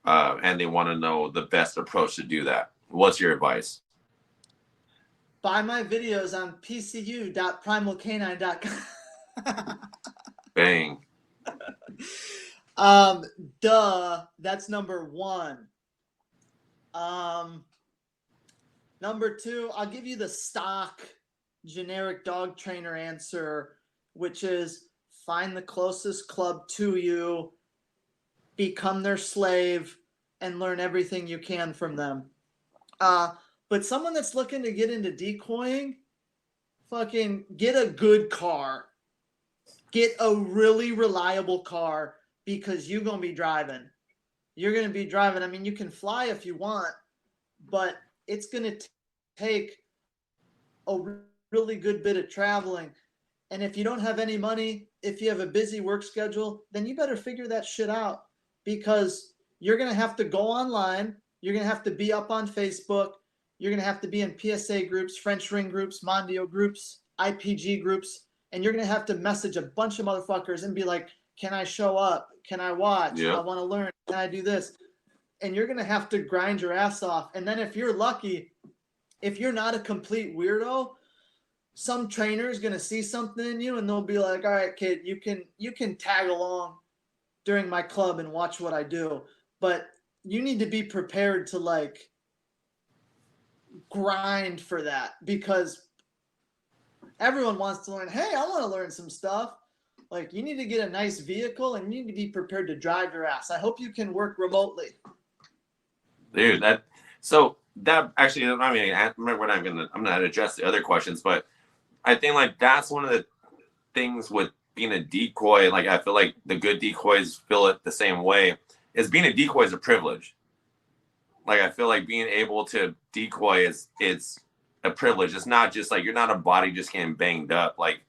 and they want to know the best approach to do that. What's your advice? Buy my videos on pcu.primalcanine.com. Bang. That's number one. Number two, I'll give you the stock generic dog trainer answer, which is find the closest club to you, become their slave, and learn everything you can from them. But someone that's looking to get into decoying, fucking get a good car. Get a really reliable car because you're going to be driving. You're going to be driving. I mean, you can fly if you want, but it's going to take a really good bit of traveling. And if you don't have any money, if you have a busy work schedule, then you better figure that shit out because you're going to have to go online. You're going to have to be up on Facebook. You're going to have to be in PSA groups, French ring groups, Mondio groups, IPG groups. And you're going to have to message a bunch of motherfuckers and be like, can I show up? Can I watch? Yeah. I want to learn. Can I do this? And you're going to have to grind your ass off. And then if you're lucky, if you're not a complete weirdo, some trainer is going to see something in you and they'll be like, all right, kid, you can tag along during my club and watch what I do. But you need to be prepared to like grind for that because everyone wants to learn. Hey, I want to learn some stuff. Like you need to get a nice vehicle and you need to be prepared to drive your ass. I hope you can work remotely. Dude, that actually, I mean, I'm not address the other questions, but I think like that's one of the things with being a decoy. Like I feel like the good decoys feel it the same way. Is being a decoy is a privilege. Like I feel like being able to decoy it's a privilege. It's not just like you're not a body just getting banged up. Like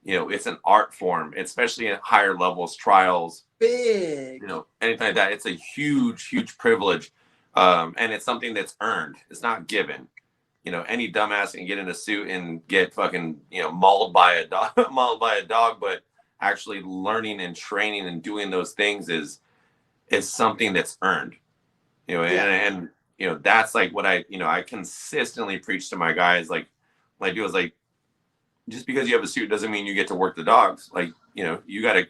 it's an art form, especially at higher levels, trials, Big. Anything like that. It's a huge, huge privilege. And it's something that's earned. It's not given. Any dumbass can get in a suit and get fucking, mauled by a dog, but actually learning and training and doing those things is something that's earned. And that's like what I consistently preach to my guys. Like, what I do is like, just because you have a suit doesn't mean you get to work the dogs. Like, you gotta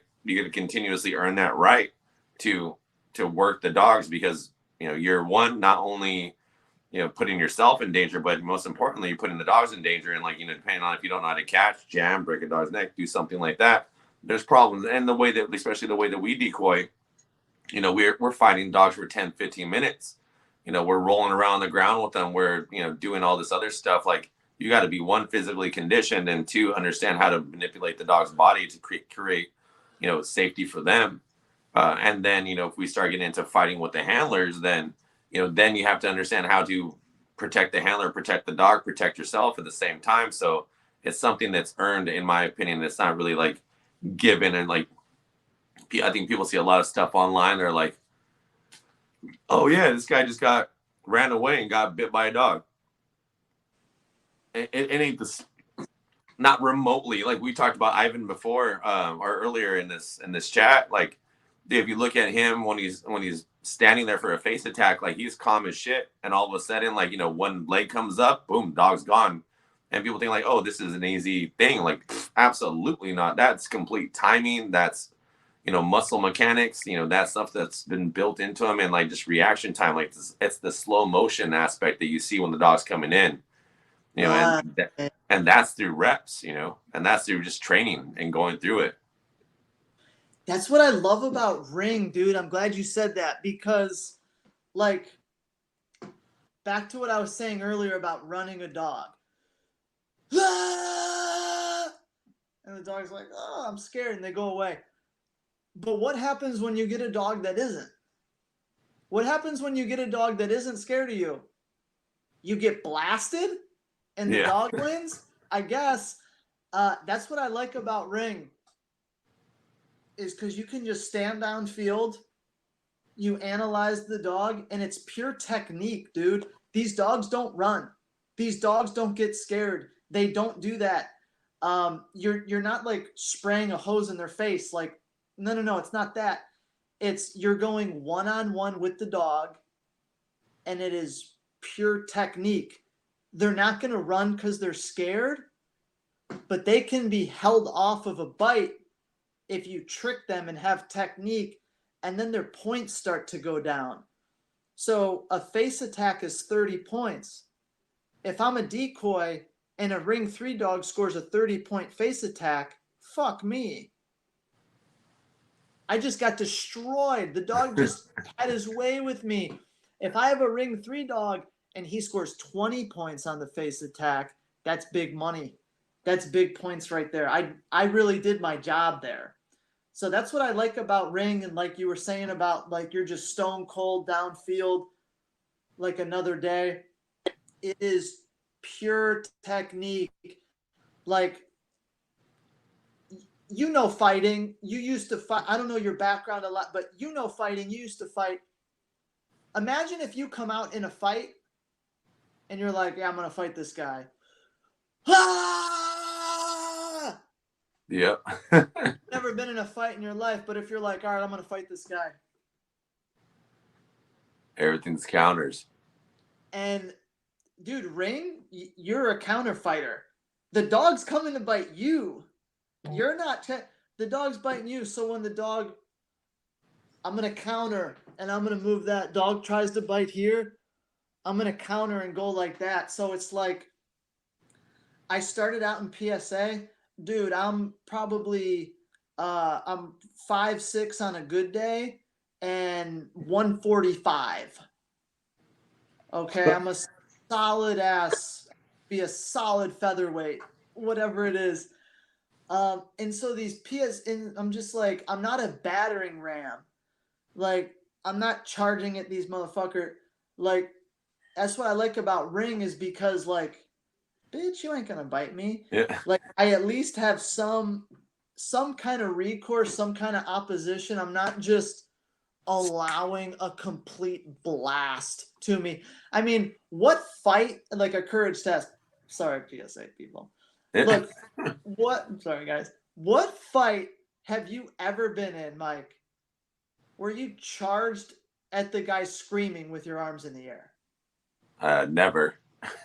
continuously earn that right to work the dogs, because you're one, not only putting yourself in danger, but most importantly, you're putting the dogs in danger. And like, depending on if you don't know how to catch, jam, break a dog's neck, do something like that, there's problems. And the way that, especially the way that we decoy, we're fighting dogs for 10, 15 minutes. We're rolling around the ground with them. We're, doing all this other stuff. Like, you got to be, one, physically conditioned, and two, understand how to manipulate the dog's body to create safety for them. And then, if we start getting into fighting with the handlers, then you have to understand how to protect the handler, protect the dog, protect yourself at the same time. So it's something that's earned, in my opinion. It's not really like given. And like, I think people see a lot of stuff online. They're like, oh yeah, this guy just ran away and got bit by a dog. It ain't this, not remotely. Like we talked about Ivan before, or earlier in this chat. Like, if you look at him when he's standing there for a face attack, like, he's calm as shit, and all of a sudden, like, one leg comes up, boom, dog's gone. And people think like, oh, this is an easy thing. Like, absolutely not. That's complete timing. That's muscle mechanics. That stuff that's been built into him, and like just reaction time. Like, it's the slow motion aspect that you see when the dog's coming in. And that's through reps, and that's through just training and going through it. That's what I love about Ring, dude. I'm glad you said that, because, like, back to what I was saying earlier about running a dog. Ah! And the dog's like, oh, I'm scared, and they go away. But what happens when you get a dog that isn't? What happens when you get a dog that isn't scared of you? You get blasted? And the dog wins, I guess. That's what I like about Ring, is because you can just stand downfield, you analyze the dog, and it's pure technique, dude. These dogs don't run. These dogs don't get scared. They don't do that. You're not like spraying a hose in their face. Like, no, it's not that. It's you're going one-on-one with the dog, and it is pure technique. They're not going to run because they're scared, but they can be held off of a bite if you trick them and have technique, and then their points start to go down. So a face attack is 30 points. If I'm a decoy and a Ring 3 dog scores a 30-point face attack, fuck me. I just got destroyed. The dog just had his way with me. If I have a Ring 3 dog and he scores 20 points on the face attack, that's big money. That's big points right there. I really did my job there. So that's what I like about Ring. And like you were saying about, like, you're just stone cold downfield like another day. It is pure technique. Like, fighting. You used to fight. I don't know your background a lot, but fighting. You used to fight. Imagine if you come out in a fight and you're like, yeah, I'm going to fight this guy. Ah! Yep. Never been in a fight in your life, but if you're like, all right, I'm going to fight this guy. Everything's counters. And, dude, Ring, you're a counter fighter. The dog's coming to bite you. You're not. The dog's biting you. So when the dog, I'm going to counter and I'm going to move that. Dog tries to bite here, I'm going to counter and go like that. So it's like, I started out in PSA. Dude, I'm probably, I'm 5'6" on a good day and 145. Okay, I'm a solid ass, be a solid featherweight, whatever it is. And so these I'm just like, I'm not a battering ram. Like, I'm not charging at these motherfucker. Like, that's what I like about Ring, is because, like, bitch, you ain't gonna bite me. Yeah. Like I at least have some kind of recourse, some kind of opposition. I'm not just allowing a complete blast to me. I mean, what fight, like a courage test? Sorry, PSA people. Look, I'm sorry, guys. What fight have you ever been in, Mike, where you charged at the guy screaming with your arms in the air? Never.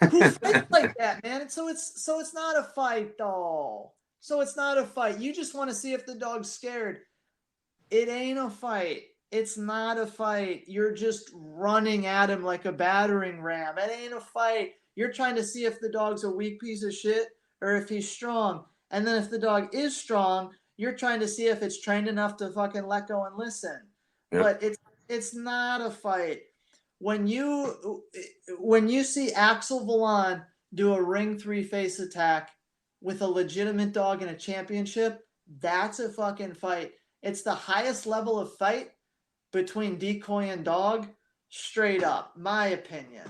Who fights like that, man? And so it's not a fight, though. So it's not a fight. You just want to see if the dog's scared. It ain't a fight. It's not a fight. You're just running at him like a battering ram. It ain't a fight. You're trying to see if the dog's a weak piece of shit or if he's strong. And then if the dog is strong, you're trying to see if it's trained enough to fucking let go and listen. Yep. But it's not a fight. When you see Axel Vallon do a ring 3 face attack with a legitimate dog in a championship, that's a fucking fight. It's the highest level of fight between Decoy and dog, straight up, my opinion.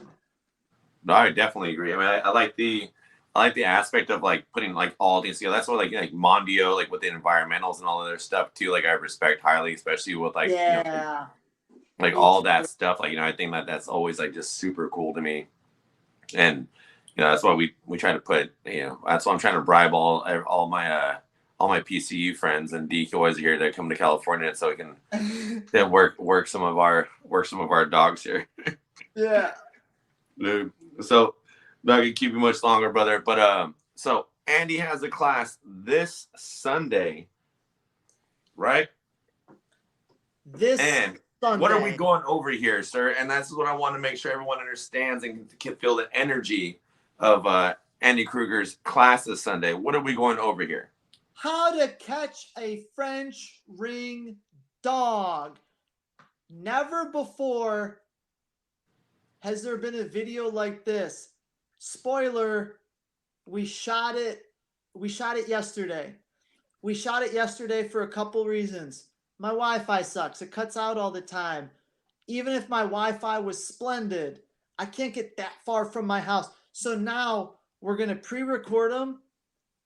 No, I definitely agree. I mean, I like the aspect of like putting like all these together. That's what like Mondio, like with the environmentals and all of their stuff too. Like I respect highly, especially with like like all that stuff. Like I think that's always like just super cool to me. And that's why we try to put that's why I'm trying to bribe all my PCU friends and decoys here that come to California so we can work some of our dogs here. Yeah. Dude. So not gonna keep you much longer, brother. But so Andy has a class this Sunday, right? And Sunday. What are we going over here, sir? And that's what I want to make sure everyone understands and can feel the energy of Andy Krueger's class this Sunday. What are we going over here? How to catch a French ring dog. Never before has there been a video like this. Spoiler, we shot it yesterday. We shot it yesterday for a couple reasons. My Wi-Fi sucks. It cuts out all the time. Even if my Wi-Fi was splendid, I can't get that far from my house. So now we're going to pre-record them.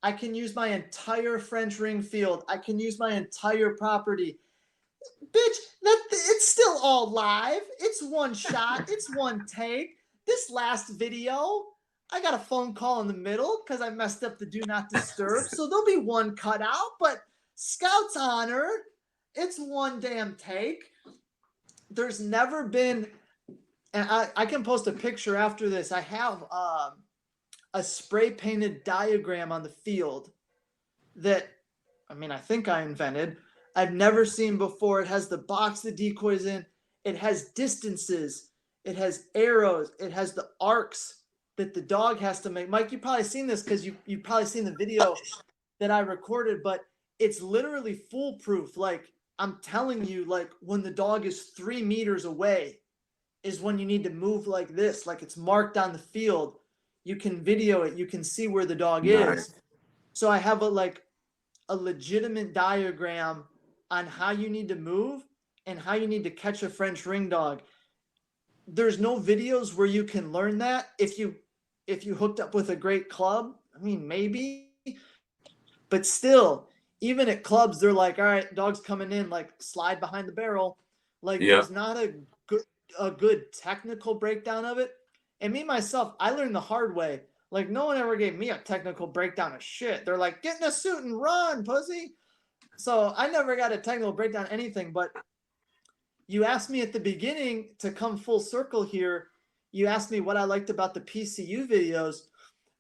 I can use my entire French ring field. I can use my entire property. Bitch, it's still all live. It's one shot. It's one take. This last video, I got a phone call in the middle because I messed up the do not disturb. So there'll be one cut out, but Scout's honor, it's one damn take. There's never been, and I can post a picture after this. I have a spray painted diagram on the field that, I think I invented. I've never seen before. It has the box the decoy's in. It has distances. It has arrows. It has the arcs that the dog has to make. Mike, you've probably seen this because you've probably seen the video that I recorded, but it's literally foolproof. Like, I'm telling you, like, when the dog is 3 meters away is when you need to move like this. Like, it's marked on the field. You can video it. You can see where the dog is. So I have a legitimate diagram on how you need to move and how you need to catch a French ring dog. There's no videos where you can learn that if you hooked up with a great club. Maybe, but still, even at clubs, they're like, all right, dog's coming in, like slide behind the barrel. Like There's not a good technical breakdown of it. And me, myself, I learned the hard way. Like, no one ever gave me a technical breakdown of shit. They're like, get in a suit and run, pussy. So I never got a technical breakdown of anything. But you asked me at the beginning, to come full circle here, you asked me what I liked about the PCU videos.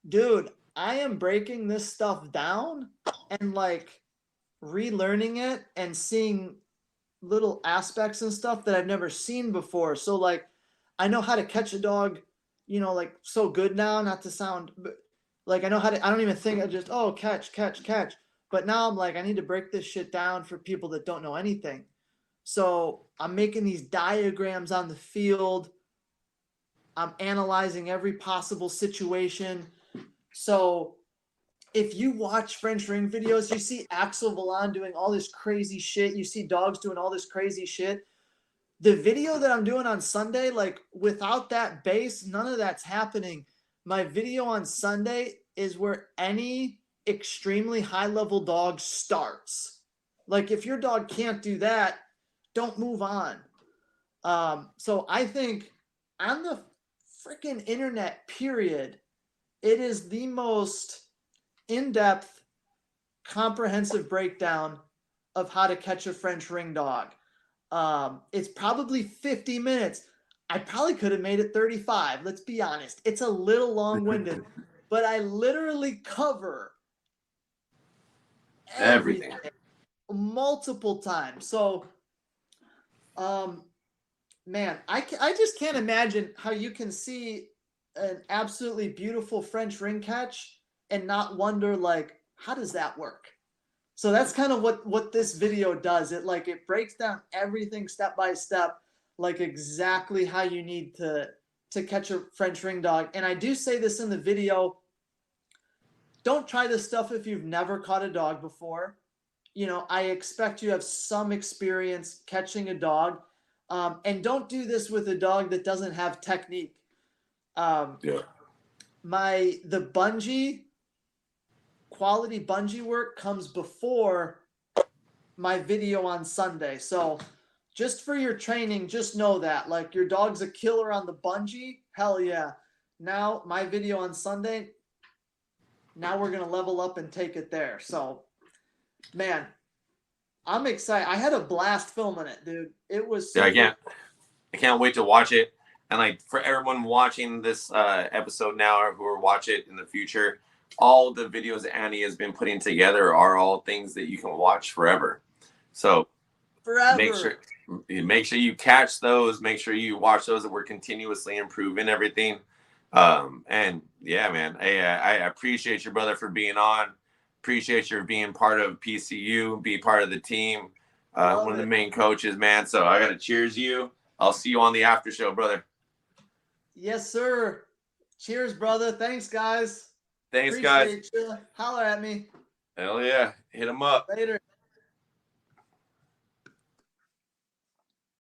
Dude, I am breaking this stuff down and like relearning it and seeing little aspects and stuff that I've never seen before. So like, I know how to catch a dog, like so good now, not to sound, but like I know how to, I don't even think I just, catch. But now I'm like, I need to break this shit down for people that don't know anything. So I'm making these diagrams on the field. I'm analyzing every possible situation. So if you watch French ring videos, you see Axel Vallon doing all this crazy shit. You see dogs doing all this crazy shit. The video that I'm doing on Sunday, like without that base, none of that's happening. My video on Sunday, is where any extremely high level dog starts. Like if your dog can't do that, don't move on. So I think on the freaking internet, period, it is the most in-depth, comprehensive breakdown of how to catch a French ring dog. It's probably 50 minutes. I probably could have made it 35. Let's be honest. It's a little long-winded, but I literally cover everything multiple times. So, man, I just can't imagine how you can see an absolutely beautiful French ring catch and not wonder, like, how does that work? So that's kind of what this video does. It breaks down everything step by step, like exactly how you need to catch a French ring dog. And I do say this in the video, don't try this stuff if you've never caught a dog before. You know, I expect you have some experience catching a dog. And don't do this with a dog that doesn't have technique. The bungee, quality bungee work comes before my video on Sunday. So just for your training, just know that. Like, your dog's a killer on the bungee, hell yeah. Now my video on Sunday, now we're going to level up and take it there. So, man, I'm excited. I had a blast filming it, dude. It was so I can't wait to watch it. And like for everyone watching this episode now or who will watch it in the future, all the videos Annie has been putting together are all things that you can watch forever. So forever. Make sure you catch those. Make sure you watch those, that we're continuously improving everything. And yeah, man, I appreciate you, brother, for being on. Appreciate your being part of PCU, be part of the team. One of the main coaches, man. So I got to cheers you. I'll see you on the after show, brother. Yes, sir. Cheers, brother. Thanks, guys. Thanks, Appreciate guys. you. Holler at me. Hell yeah. Hit them up. Later.